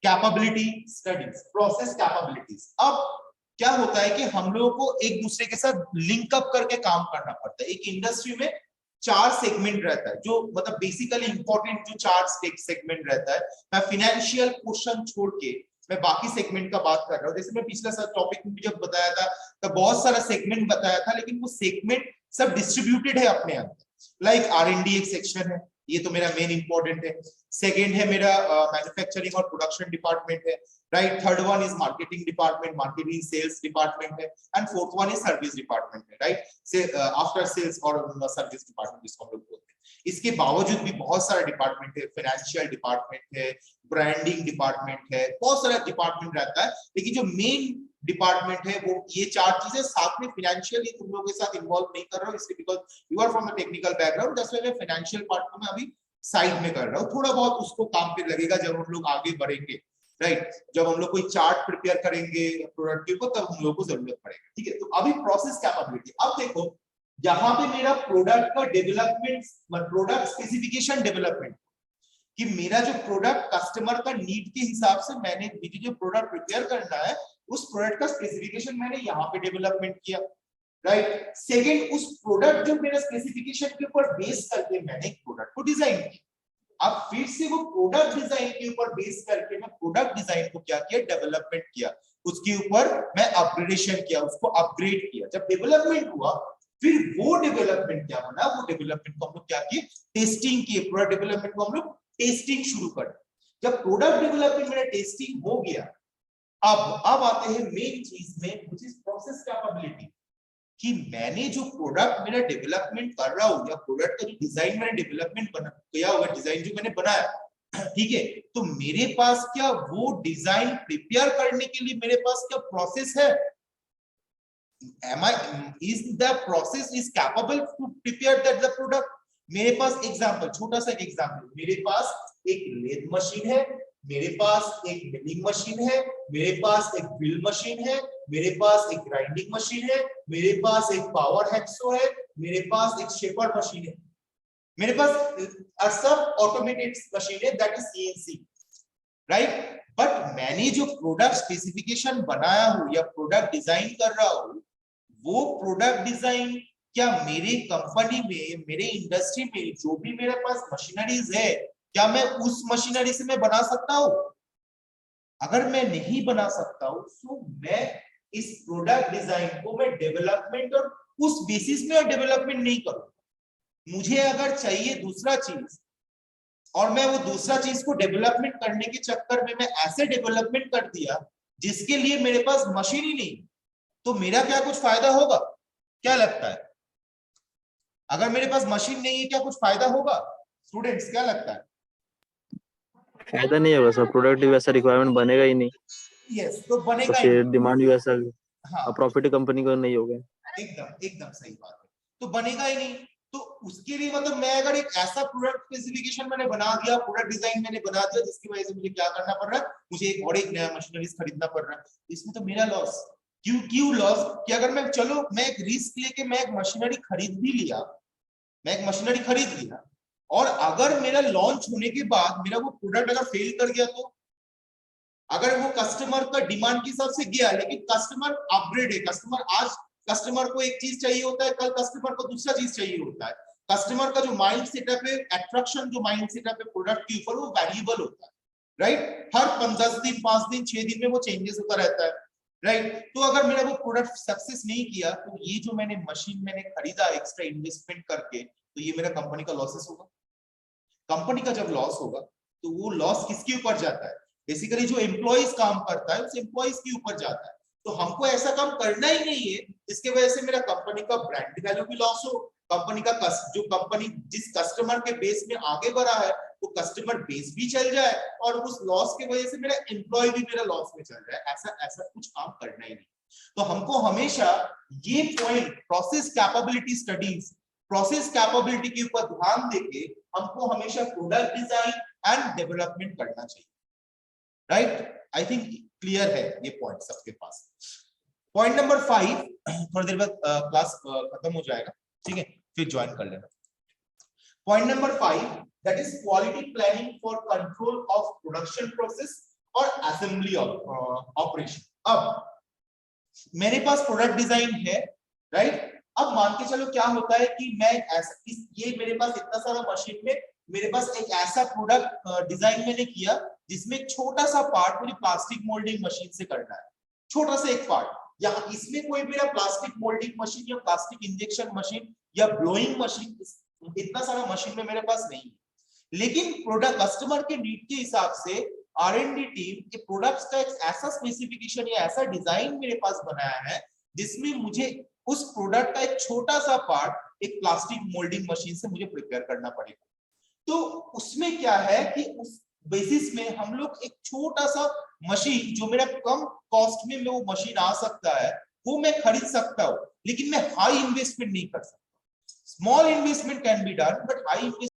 capability studies, process capabilities. अब क्या होता है कि हम लोगों को एक दूसरे के साथ लिंक अप करके काम करना पड़ता है। एक इंडस्ट्री में 4 सेगमेंट रहता है, जो मतलब बेसिकली इंपॉर्टेंट जो 4 सेगमेंट रहता है। मैं फाइनेंशियल पोर्शन छोड़ के मैं बाकी सेगमेंट का बात कर रहा हूँ। जैसे मैं पिछला टॉपिक में जब बताया था तो बहुत सारा सेगमेंट बताया था, लेकिन वो सेगमेंट सब डिस्ट्रीब्यूटेड है अपने अंदर। लाइक R&D एक सेक्शन है, ये तो मेरा मेन इंपॉर्टेंट है। सेकेंड है मेरा मैन्युफैक्चरिंग और प्रोडक्शन डिपार्टमेंट है, right. Third one is marketing department, marketing sales department है। And fourth one is service department है, राइट। से आफ्टर सेल्स और सर्विस डिपार्टमेंट जिसको हम लोग बोलते हैं। इसके बावजूद भी बहुत सारा डिपार्टमेंट है, फाइनेंशियल डिपार्टमेंट है, ब्रांडिंग डिपार्टमेंट है, बहुत सारा डिपार्टमेंट रहता है। लेकिन जो मेन डिपार्टमेंट है वो ये 4 चीजें। साथ में फाइनेंशियली तुम लोगों के साथ इन्वॉल्व नहीं कर रहा हूँ, इसलिए because you are from a technical background, that's why मैं फाइनेंशियल पार्ट को मैं अभी साइड में कर रहा हूँ। थोड़ा बहुत उसको काम पे लगेगा जब हम लोग आगे बढ़ेंगे, राइट। जब हम लोग कोई चार्ट प्रिपेयर करेंगे प्रोडक्ट को, तब हम लोग को जरूरत पड़ेगा, ठीक है। तो अभी प्रोसेस कैपेबिलिटी। अब देखो यहाँ पे मेरा प्रोडक्ट का डेवलपमेंट, प्रोडक्ट स्पेसिफिकेशन डेवलपमेंट, कि मेरा जो प्रोडक्ट कस्टमर का नीड के हिसाब से मैंने मुझे जो प्रोडक्ट प्रिपेयर करना है उस प्रोडक्ट का स्पेसिफिकेशन मैंने यहाँ पे डेवलपमेंट किया, राइट। सेकंड, उस प्रोडक्ट जो मेरा स्पेसिफिकेशन के ऊपर बेस करके मैंने एक प्रोडक्ट को डिजाइन किया। अब फिर से वो प्रोडक्ट डिजाइन के ऊपर बेस करके मैं प्रोडक्ट डिजाइन को क्या किया, डेवलपमेंट किया, उसके ऊपर मैं अपग्रेडेशन किया, उसको अपग्रेड किया। जब डेवलपमेंट हुआ फिर वो डेवलपमेंट क्या बना, वो डेवलपमेंट को हम लोग क्या किए, टेस्टिंग किए। प्रोडक्ट डेवलपमेंट को हम लोग टेस्टिंग शुरू कर। जब प्रोडक्ट डेवलपमेंट मेरा टेस्टिंग हो गया, अब आते हैं मेन चीज में, व्हिच इज प्रोसेस कैपेबिलिटी, कि मैंने जो प्रोडक्ट मेरा डेवलपमेंट कर रहा हूं या प्रोडक्ट का जो डिजाइन मैंने डेवलपमेंट किया हुआ, डिजाइन जो मैंने बनाया, ठीक है, तो मेरे पास क्या वो डिजाइन प्रिपेयर करने के लिए मेरे पास क्या प्रोसेस है? is the process is capable to prepare that the product? मेरे पास एग्जांपल, छोटा सा एक एग्जांपल, मेरे पास एक लेथ मशीन है, मेरे पास एक मिलिंग मशीन है, मेरे पास एक ड्रिल मशीन है, मेरे पास एक ग्राइंडिंग मशीन है, मेरे पास एक पावर हैक्सो है, मेरे पास एक शेपर मशीन है, मेरे पास सब ऑटोमेटेड मशीन है, that is CNC, right. But मैंने जो प्रोडक्ट स्पेसिफिकेशन बनाया हूं या प्रोडक्ट डिजाइन कर रहा हूं, वो प्रोडक्ट डिजाइन क्या मेरे कंपनी में, मेरे इंडस्ट्री में जो भी मेरे पास मशीनरीज है, क्या मैं उस मशीनरी से मैं बना सकता हूं? अगर मैं नहीं बना सकता हूं तो मैं इस प्रोडक्ट डिजाइन को मैं डेवलपमेंट और उस बेसिस में डेवलपमेंट नहीं करूं। मुझे अगर चाहिए दूसरा चीज और मैं वो दूसरा चीज को डेवलपमेंट करने के चक्कर में मैं ऐसे डेवलपमेंट कर दिया जिसके लिए मेरे पास मशीन ही नहीं, तो मेरा क्या कुछ फायदा होगा? क्या लगता है? अगर मेरे पास मशीन नहीं है क्या कुछ फायदा होगा? स्टूडेंट्स क्या लगता है? फायदा नहीं होगा सर, प्रोडक्ट भी वैसा रिक्वायरमेंट बनेगा ही नहीं, यस, तो तो बनेगा ही फिर नहीं। डिमांड भी वैसा, हाँ, प्रॉफिट कंपनी को नहीं होगा। एकदम एकदम सही बात है, तो बनेगा ही नहीं। तो उसके लिए मतलब मैं अगर एक ऐसा प्रोडक्ट स्पेसिफिकेशन मैंने बना दिया, प्रोडक्ट डिजाइन मैंने बना दिया, जिसकी वजह से मुझे क्या करना पड़ रहा है, मुझे एक और एक नया मशीनरीज खरीदना पड़ रहा है, इसमें तो मेरा लॉस। क्यों लॉस? कि अगर मैं, चलो मैं एक रिस्क लेके मैं एक मशीनरी खरीद भी लिया, मैं एक मशीनरी खरीद लिया, और अगर मेरा लॉन्च होने के बाद मेरा वो प्रोडक्ट अगर फेल कर गया, तो अगर वो कस्टमर का डिमांड के हिसाब से गया, लेकिन कस्टमर अपग्रेड है, कस्टमर आज कस्टमर को एक चीज चाहिए होता है, कल कस्टमर को दूसरा चीज चाहिए होता है। कस्टमर का जो माइंड सेटअप है, अट्रैक्शन जो माइंड सेटअप है प्रोडक्ट के ऊपर, वो वेरिएबल होता है, राइट। हर 10 दिन, 5 दिन, 6 दिन में वो चेंजेस होता रहता है, राइट। तो अगर मेरा वो प्रोडक्ट सक्सेस नहीं किया, तो ये जो मैंने मशीन मैंने खरीदा एक्स्ट्रा इन्वेस्टमेंट करके, तो ये मेरा कंपनी का लॉसेस होगा। कंपनी का जब लॉस होगा तो वो लॉस किसके ऊपर जाता है? बेसिकली जो एम्प्लॉइज काम करता है उस एम्प्लॉइज के ऊपर जाता है। तो हमको ऐसा काम करना ही नहीं है जिसके वजह से मेरा कंपनी का ब्रांड वैल्यू भी लॉस हो, कंपनी का जो कंपनी जिस कस्टमर के बेस में आगे बढ़ा है वो कस्टमर बेस भी चल जाए, और उस लॉस की वजह से मेरा एम्प्लॉय भी मेरा लॉस में चल जाए। ऐसा ऐसा कुछ काम करना ही नहीं। तो हमको हमेशा ये point, process capability studies, process capability के ऊपर ध्यान देके हमको हमेशा प्रोडक्ट डिजाइन एंड डेवलपमेंट करना चाहिए, राइट। आई थिंक क्लियर है ये पॉइंट सबके पास। पॉइंट नंबर 5, थोड़ी देर बाद क्लास खत्म हो जाएगा, ठीक है, फिर ज्वाइन कर लेना। Point number 5, that is quality planning for control of production process और असेंबली ऑपरेशन। अब मेरे पास प्रोडक्ट डिजाइन है, राइट। अब मान के चलो क्या होता है कि मैं ऐसा ये मेरे पास इतना सारा मशीन में मेरे पास एक ऐसा प्रोडक्ट डिजाइन मैंने किया जिसमें एक छोटा सा पार्ट मुझे प्लास्टिक मोल्डिंग मशीन से करना है, छोटा सा एक पार्ट। यहाँ इसमें कोई मेरा प्लास्टिक मोल्डिंग मशीन या प्लास्टिक इंजेक्शन मशीन या ब्लोइंग मशीन, इतना सारा मशीन में मेरे पास नहीं है। लेकिन प्रोडक्ट कस्टमर के नीड के हिसाब से R&D टीम के प्रोडक्ट्स का एक ऐसा स्पेसिफिकेशन या ऐसा डिजाइन मेरे पास बनाया है जिसमें मुझे उस प्रोडक्ट का एक छोटा सा पार्ट एक प्लास्टिक मोल्डिंग मशीन से मुझे प्रिपेयर करना पड़ेगा। तो उसमें क्या है कि उस बेसिस में हम लोग एक छोटा सा मशीन जो मेरा कम कॉस्ट में वो मशीन आ सकता है वो मैं खरीद सकता हूं, लेकिन मैं हाई इन्वेस्टमेंट नहीं कर सकता। Small investment can be done but high investment.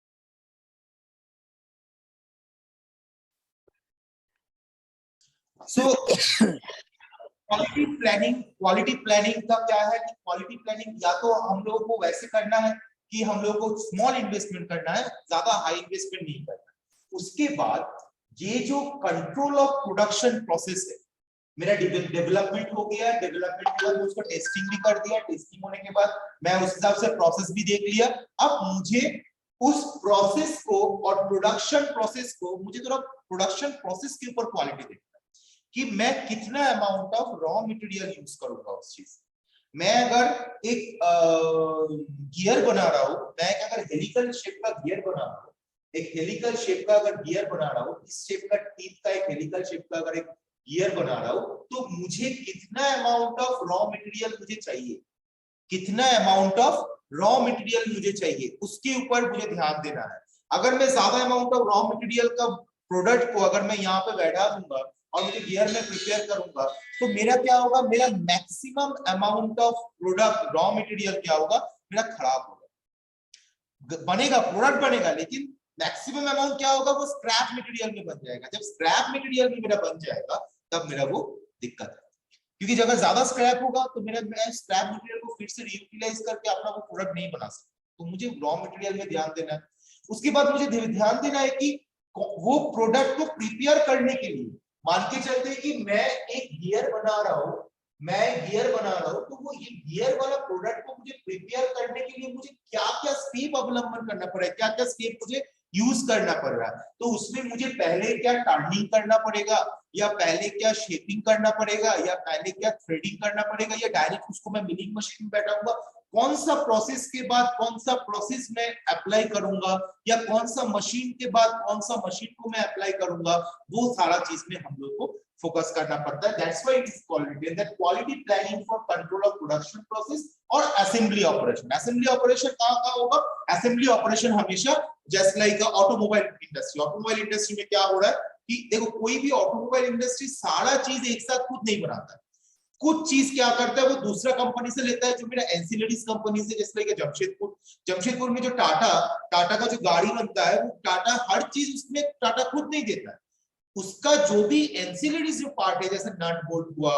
So quality planning का क्या है कि क्वालिटी प्लानिंग या तो हम लोगों को वैसे करना है कि हम लोगों को स्मॉल इन्वेस्टमेंट करना है, ज्यादा हाई इन्वेस्टमेंट नहीं करना है। उसके बाद ये जो कंट्रोल ऑफ प्रोडक्शन प्रोसेस है, मेरा डेवलपमेंट हो गया, डेवलपमेंट के बाद उसको टेस्टिंग भी कर दिया, टेस्टिंग होने के बाद मैं उस हिसाब से प्रोसेस भी देख लिया। अब मुझे उस प्रोसेस को और प्रोडक्शन प्रोसेस को, मुझे थोड़ा प्रोडक्शन प्रोसेस के ऊपर क्वालिटी देखना है कि मैं कितना amount of raw material use करूंगा उस चीज। मैं अगर एक गियर बना रहा हूं, मैं अगर हेलिकल शेप का गियर बना रहा हूं, एक हेलिकल शेप का अगर गियर बना रहा हूं, इस शेप का टीथ का एक हेलिकल शेप का अगर एक गियर बना रहा हूं, तो मुझे कितना अमाउंट ऑफ रॉ मटेरियल मुझे चाहिए, कितना अमाउंट ऑफ रॉ मटेरियल मुझे चाहिए, उसके ऊपर मुझे ध्यान देना है। अगर मैं ज्यादा अमाउंट ऑफ रॉ मटेरियल का प्रोडक्ट को अगर मैं यहाँ पे बैठा दूंगा और मुझे गियर में प्रिपेयर करूंगा, तो मेरा क्या होगा, मेरा maximum amount of product raw material क्या होगा, मेरा खराब होगा। बनेगा प्रोडक्ट बनेगा, लेकिन मैक्सिमम अमाउंट क्या होगा, वो स्क्रैप मटेरियल में बन जाएगा। जब स्क्रैप मटेरियल में मेरा बन जाएगा तब मेरा वो दिक्कत है, क्योंकि अगर ज्यादा स्क्रैप होगा तो मैं स्क्रैप मटेरियल को फिर से रीयूटिलाइज करके अपना वो प्रोडक्ट नहीं बना सकता। तो मुझे रॉ मटेरियल में ध्यान देना है। उसके बाद मुझे ध्यान देना है कि वो प्रोडक्ट को प्रिपेयर करने के लिए, मान के चलते हैं कि मैं एक गियर बना रहा हूं, तो वो ये गियर वाला प्रोडक्ट को मुझे प्रिपेयर करने के लिए मुझे क्या क्या स्टेप अवलंबन करना पड़ेगा, क्या क्या स्टेप मुझे यूज करना पड़ रहा है। तो उसमें मुझे पहले क्या टर्निंग करना पड़ेगा, या पहले क्या शेपिंग करना पड़ेगा, या पहले क्या थ्रेडिंग करना पड़ेगा, या डायरेक्ट उसको मैं मिलिंग मशीन में बैठाऊंगा, कौन सा प्रोसेस के बाद कौन सा प्रोसेस में अप्लाई करूंगा, या कौन सा मशीन के बाद कौन सा मशीन को मैं अप्लाई करूंगा, वो सारा चीज में हम लोग को फोकस करना पड़ता है। That's why it is quality, and that quality planning for control of production process और असेंबली ऑपरेशन। असेंबली ऑपरेशन कहाँ होगा, असेंबली ऑपरेशन हमेशा just like automobile industry. Automobile industry में क्या हो रहा है कि देखो, कोई भी ऑटोमोबाइल इंडस्ट्री सारा चीज एक साथ खुद नहीं बनाता है। कुछ चीज क्या करता है, वो दूसरा कंपनी से लेता है, जो मेरा एंसिलरीज कंपनी से, जैसे कि जमशेदपुर में जो टाटा का जो गाड़ी बनता है, वो टाटा हर चीज उसमें टाटा खुद नहीं देता है। उसका जो भी एंसिलरीज जो पार्ट है, जैसे नट बोल्ट हुआ,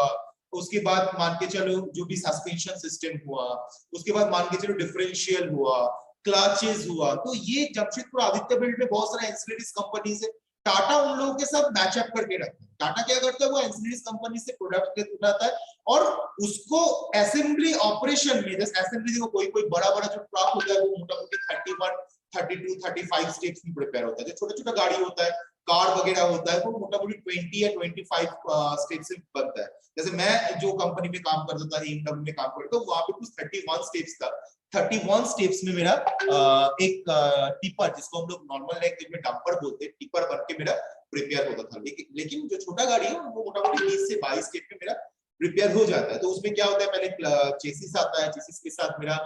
उसके बाद मान के चलो जो भी सस्पेंशन सिस्टम हुआ, उसके बाद मान के चलो डिफरेंशियल हुआ, क्लचेस हुआ, तो ये जमशेदपुर आदित्य बिल्ड में बहुत सारे एंसिलरीज कंपनीज है। टाटा उन लोगों के साथ मैचअप करके रखता है। टाटा क्या करता है, वो एंसिलरीज कंपनी से प्रोडक्ट उठाता है और उसको असेंबली ऑपरेशन में, जैसे असेंबली को कोई बड़ा जो ट्रक होता है, वो मोटा-मोटी 31, 32, 35 स्टेप्स में प्रिपेयर होता है। जो छोटा गाड़ी होता है, कार वगैरह होता है, वो मोटा-मोटी 20 या 25 स्टेप से बनता है। जैसे मैं जो कंपनी में काम करता था, एमडब्ल्यू में काम करता, वहां पे कुछ 31 स्टेप्स था। 31 स्टेप्स में मेरा एक टिपर, जिसको हम लोग नॉर्मल लैंग्वेज में डंपर बोलते हैं, टिपर बन के मेरा प्रिपेयर होता था। लेकिन जो छोटा गाड़ी है, वो मोटा-मोटी 20 से 22 स्टेप में मेरा प्रिपेयर हो जाता है। तो उसमें क्या होता है, पहले चेसिस आता है, चेसिस के साथ मेरा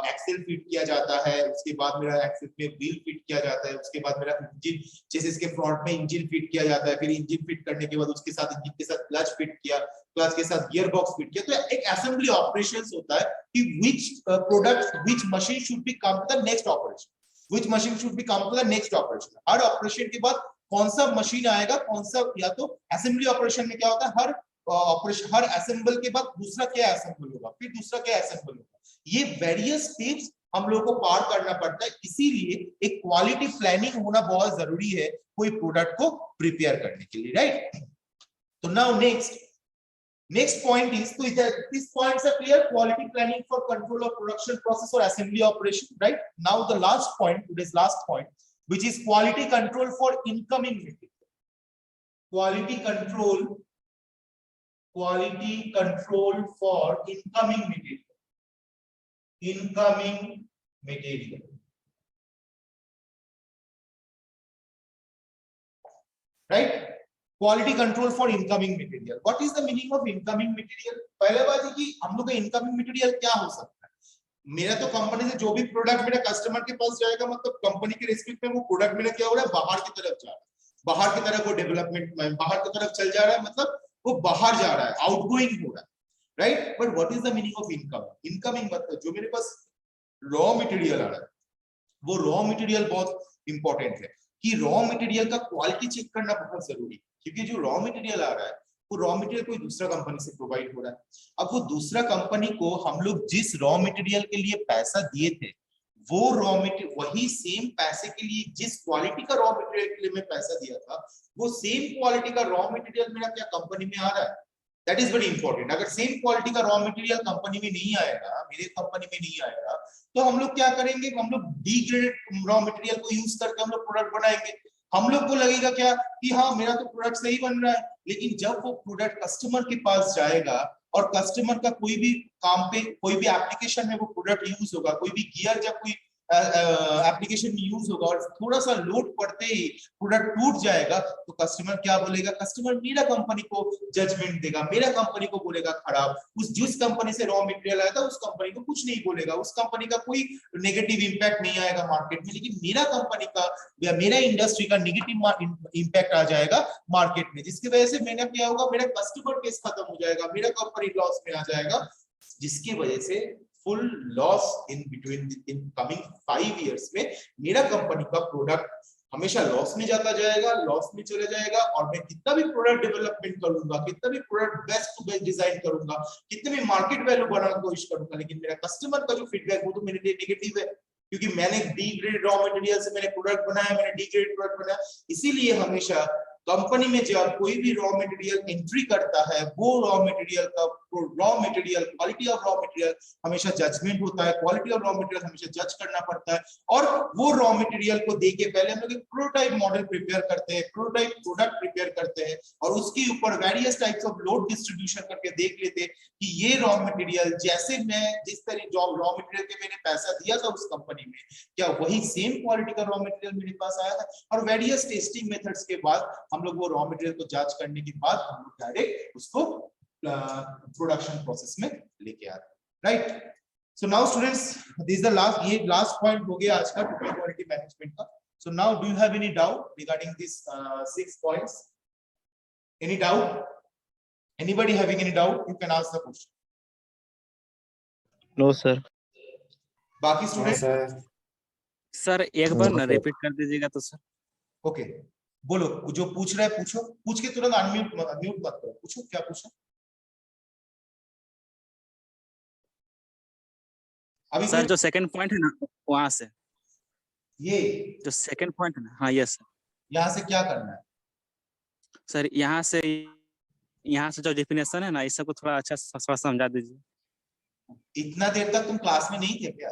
एक्सेल फिट किया जाता है, उसके बाद मेरा एक्सेल में व्हील फिट किया जाता है, उसके बाद मेरा इंजन, चेसिस के फ्रंट में इंजन फिट किया जाता है, फिर इंजन फिट करने के बाद उसके साथ इंजन के साथ क्लच फिट किया, क्लच के साथ गियर बॉक्स फिट किया। तो एक असेंबली ऑपरेशंस होता है कि which product, which machine should be come to the next operation, which machine should be come to the next operation. हर ऑपरेशन के बाद कौन सा मशीन आएगा, कौन सा, या तो असेंबली ऑपरेशन में क्या होता है, हर ऑपरेशन, हर असेंबल के बाद दूसरा क्या असेंबल होगा, फिर दूसरा क्या असेंबल होगा, ये वेरियस स्टेप्स हम लोग को पार करना पड़ता है। इसीलिए एक क्वालिटी प्लानिंग होना बहुत जरूरी है कोई प्रोडक्ट को प्रिपेयर करने के लिए, राइट। तो now next point is, so these points are clear, quality planning for control of production process or assembly operation, right? Now the last point, today's last point, which is quality control for incoming material. Quality control for incoming material, right? Quality control for incoming material. What is the meaning of incoming material? पहले बात है कि हम लोग का incoming material क्या हो सकता है। मेरा तो कंपनी से जो भी प्रोडक्ट मेरा कस्टमर के पास जाएगा, मतलब कंपनी के रिस्पेक्ट में वो प्रोडक्ट मेरा क्या हो रहा है, बाहर की तरफ जा रहा है, बाहर की तरफ वो डेवलपमेंट में बाहर की तरफ चल जा रहा है, मतलब वो बाहर जा रहा है, आउटगोइंग हो रहा है, right. But what is the meaning of incoming? Incoming मतलब जो मेरे पास रॉ मटेरियल आ रहा है, वो रॉ मटेरियल बहुत इंपॉर्टेंट है कि रॉ मटेरियल का क्वालिटी चेक करना बहुत जरूरी है, क्योंकि जो रॉ मटेरियल आ रहा है वो रॉ मटेरियल कोई दूसरा कंपनी से प्रोवाइड हो रहा है। अब वो दूसरा कंपनी को हम लोग जिस रॉ मटेरियल के लिए पैसा दिए थे, वो रॉ मटेरियल वही सेम पैसे के लिए जिस क्वालिटी का रॉ मटेरियल के लिए मैं पैसा दिया था, वो सेम क्वालिटी का रॉ मटेरियल मेरा क्या कंपनी में आ रहा है? That is very important. अगर सेम क्वालिटी का रॉ मटेरियल कंपनी में नहीं आएगा, मेरे कंपनी में नहीं आएगा, तो हम लोग क्या करेंगे? हम लोग डिग्रेडेड रॉ मटेरियल को यूज करके हम लोग प्रोडक्ट बनाएंगे। हम लोग को लगेगा क्या कि हाँ मेरा तो प्रोडक्ट सही बन रहा है, लेकिन जब वो प्रोडक्ट कस्टमर के पास जाएगा और कस्टमर का कोई भी काम पे कोई भी एप्लीकेशन में वो प्रोडक्ट यूज होगा, कोई भी गियर जब कोई एप्लीकेशन में यूज होगा और थोड़ा सा लोड पड़ते ही प्रोडक्ट टूट जाएगा, तो कस्टमर क्या बोलेगा? कस्टमर मेरा कंपनी को जजमेंट देगा, मेरा कंपनी को बोलेगा खराब। उस जिस कंपनी से रॉ मटेरियल आया था उस कंपनी को कुछ नहीं बोलेगा, उस कंपनी का कोई नेगेटिव इंपैक्ट नहीं आएगा मार्केट में, लेकिन मेरा कंपनी का या मेरा इंडस्ट्री का नेगेटिव इंपैक्ट आ जाएगा मार्केट में, जिसकी वजह से मेरा क्या होगा? मेरा कस्टमर केस खत्म हो जाएगा, मेरा कंपनी लॉस में आ जाएगा, जिसकी वजह से full loss in between in coming 5 years में मेरा कंपनी का प्रोडक्ट हमेशा लॉस में जाता जाएगा, लॉस में चले जाएगा। और मैं कितना भी प्रोडक्ट डेवलपमेंट करूंगा, कितना भी product best to best design करूंगा, कितने भी मार्केट वैल्यू बनाने की कोशिश करूंगा, लेकिन मेरा कस्टमर का जो फीडबैक वो तो मेरे लिए नेगेटिव है, क्योंकि मैंने डी ग्रेड रॉ मटेरियल से मैंने प्रोडक्ट बनाया, मैंने डी ग्रेड प्रोडक्ट बनाया। इसीलिए हमेशा कंपनी में जब कोई भी रॉ मटेरियल एंट्री करता है, वो रॉ मटेरियल का क्वालिटी ऑफ रॉ मटेरियल हमेशा जजमेंट होता है, क्वालिटी ऑफ रॉ मटेरियल हमेशा जज करना पड़ता है। और वो रॉ मटेरियल को देके पहले हम लोग एक प्रोटोटाइप मॉडल प्रिपेयर करते हैं, प्रोटोटाइप प्रोडक्ट प्रिपेयर करते हैं, और उसके ऊपर various types of load distribution करके देख लेते हैं कि ये रॉ मटेरियल जैसे मैं जिस तरह रॉ मटेरियल के मैंने पैसा दिया था उस कंपनी में, क्या वही सेम क्वालिटी का रॉ मटेरियल मेरे पास आया था? और वेरियस टेस्टिंग मेथड्स के बाद हम लोग वो रॉ मटेरियल को जांच करने के बाद हम लोग डायरेक्ट उसको प्रोडक्शन प्रोसेस में लेके आ रहे हैं, right? So now students, this is the last, ये लास्ट पॉइंट हो गया आज का टोटल क्वालिटी मैनेजमेंट का। So now do you have any doubt regarding this 6 points? Any doubt? Anybody having any doubt, you can ask the question. No sir. बाकी student? Sir एक बार ना repeat कर दीजिएगा तो सर। ओके, बोलो, जो पूछ रहा है पूछो, पूछ के तुरंत अनम्यूट मत करो, पूछो क्या पूछा अभी सर। जो सेकंड पॉइंट है ना वहां से, ये जो सेकंड पॉइंट है ना, हाँ यस सर। यहाँ से क्या करना है सर यहाँ से जो डेफिनेशन है ना, इस सबको थोड़ा अच्छा थोड़ा समझा दीजिए। इतना देर तक तुम क्लास में नहीं थे क्या?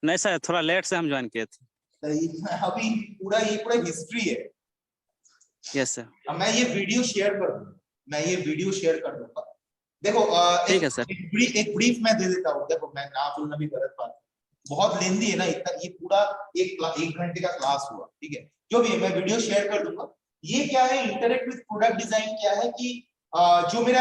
नहीं सर, थोड़ा लेट से हम ज्वाइन किए थे। अभी पूरा ये पूरा हिस्ट्री है। Yes sir. अब मैं ये वीडियो शेयर कर दूंगा, मैं ये वीडियो शेयर कर दूंगा। देखो ठीक है सर। एक ब्रीफ मैं दे देता हूँ। देखो मैं ना बोलना भी गलत बात, बहुत लेंदी है ना, इतना ये पूरा एक घंटे का क्लास हुआ, ठीक है? जो भी है मैं वीडियो शेयर कर दूंगा। ये क्या है, इंटरेक्ट विद प्रोडक्ट डिजाइन क्या है कि जो मेरा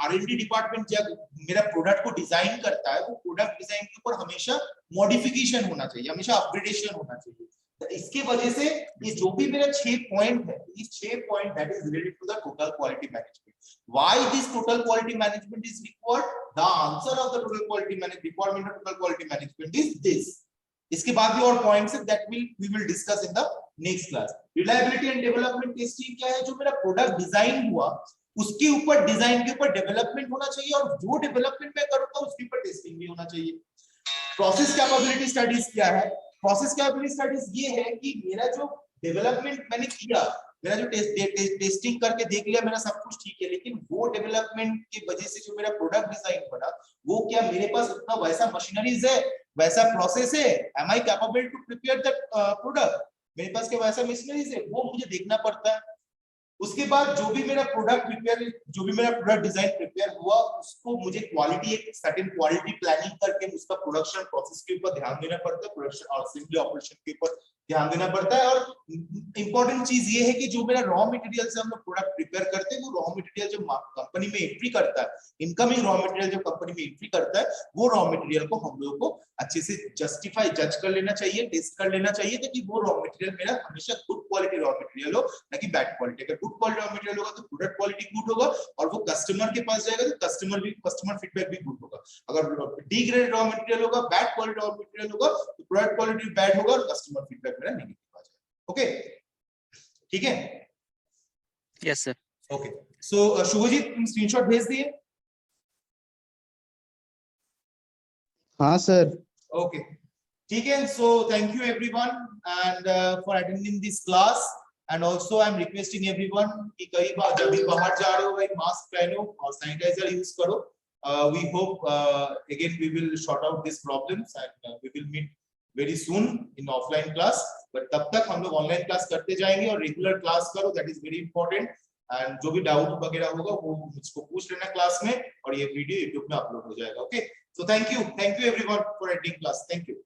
R&D डिपार्टमेंट जब मेरा प्रोडक्ट को डिजाइन करता है, वो प्रोडक्ट डिजाइन के ऊपर हमेशा मॉडिफिकेशन होना चाहिए, हमेशा अपग्रेडेशन होना चाहिए। तो इसके वजह से ये जो भी मेरा 6 पॉइंट है, ये 6 point that is related to the total quality management. Why this total quality management is required? The answer of the total quality management, requirement of total quality management is this. इसके बाद भी और points है that we will discuss in the next class. Reliability and development testing क्या है? जो मेरा product design हुआ उसके ऊपर, डिजाइन के ऊपर डेवलपमेंट होना चाहिए, और जो डेवलपमेंट मैं करूंगा उसके ऊपर टेस्टिंग भी होना चाहिए। प्रोसेस कैपेबिलिटी स्टडीज क्या है? प्रोसेस कैपेबिलिटी स्टडीज ये है कि मेरा जो डेवलपमेंट मैंने किया, मेरा जो टेस्टिंग करके देख लिया, मेरा सब कुछ ठीक है, लेकिन वो डेवलपमेंट की वजह से जो मेरा प्रोडक्ट डिजाइन बना, वो क्या मेरे पास उतना वैसा मशीनरीज है, वैसा प्रोसेस है? Am I capable to prepare that product? मेरे पास क्या वैसा मशीनरीज है? वो मुझे देखना पड़ता है। उसके बाद जो भी मेरा प्रोडक्ट डिजाइन प्रिपेयर हुआ, उसको मुझे क्वालिटी, एक सर्टेन क्वालिटी प्लानिंग करके उसका प्रोडक्शन प्रोसेस के ऊपर ध्यान देना पड़ता है, प्रोडक्शन और असेंबली ऑपरेशन के ऊपर ध्यान देना पड़ता है। और इंपॉर्टेंट चीज ये है कि जो मेरा रॉ मटेरियल से हम लोग प्रोडक्ट प्रिपेयर करते हैं, वो रॉ मटेरियल जब कंपनी में एंट्री करता है, इनकमिंग रॉ मटेरियल जब कंपनी में एंट्री करता है, वो रॉ मटेरियल को हम लोगों को अच्छे से जज कर लेना चाहिए, टेस्ट कर लेना चाहिए, ताकि वो रॉ मटेरियल मेरा हमेशा गुड क्वालिटी रॉ मटेरियल हो, ना कि बैड क्वालिटी। अगर गुड क्वालिटी रॉ मटेरियल होगा तो प्रोडक्ट क्वालिटी गुड होगा, और वो कस्टमर के पास जाएगा तो कस्टमर फीडबैक भी गुड होगा। अगर डी ग्रेड रॉ मटेरियल होगा, बैड क्वालिटी रॉ मटेरियल होगा, तो प्रोडक्ट क्वालिटी बैड होगा और कस्टमर फीडबैक मेरा नेगेटिव आ जाएगा। ओके, ठीक है? Yes sir. Okay so Shubhajit तुम स्क्रीनशॉट भेज दिए? हाँ सर। ओके ठीक है so thank you everyone and for attending this class and also I am requesting everyone कि कई बार जब भी बाहर जा रहे हो भाई मास्क पहनो और सैनिटाइजर यूज करो. We hope again we will sort out these problems and we will meet very soon in offline class. But तब तक हम लोग ऑनलाइन क्लास करते जाएंगे और रेगुलर क्लास करो, that is very important. And जो भी डाउट वगैरह होगा वो मुझको पूछ लेना क्लास में और ये वीडियो YouTube में अपलोड हो जाएगा. Okay so thank you everyone for attending class. Thank you.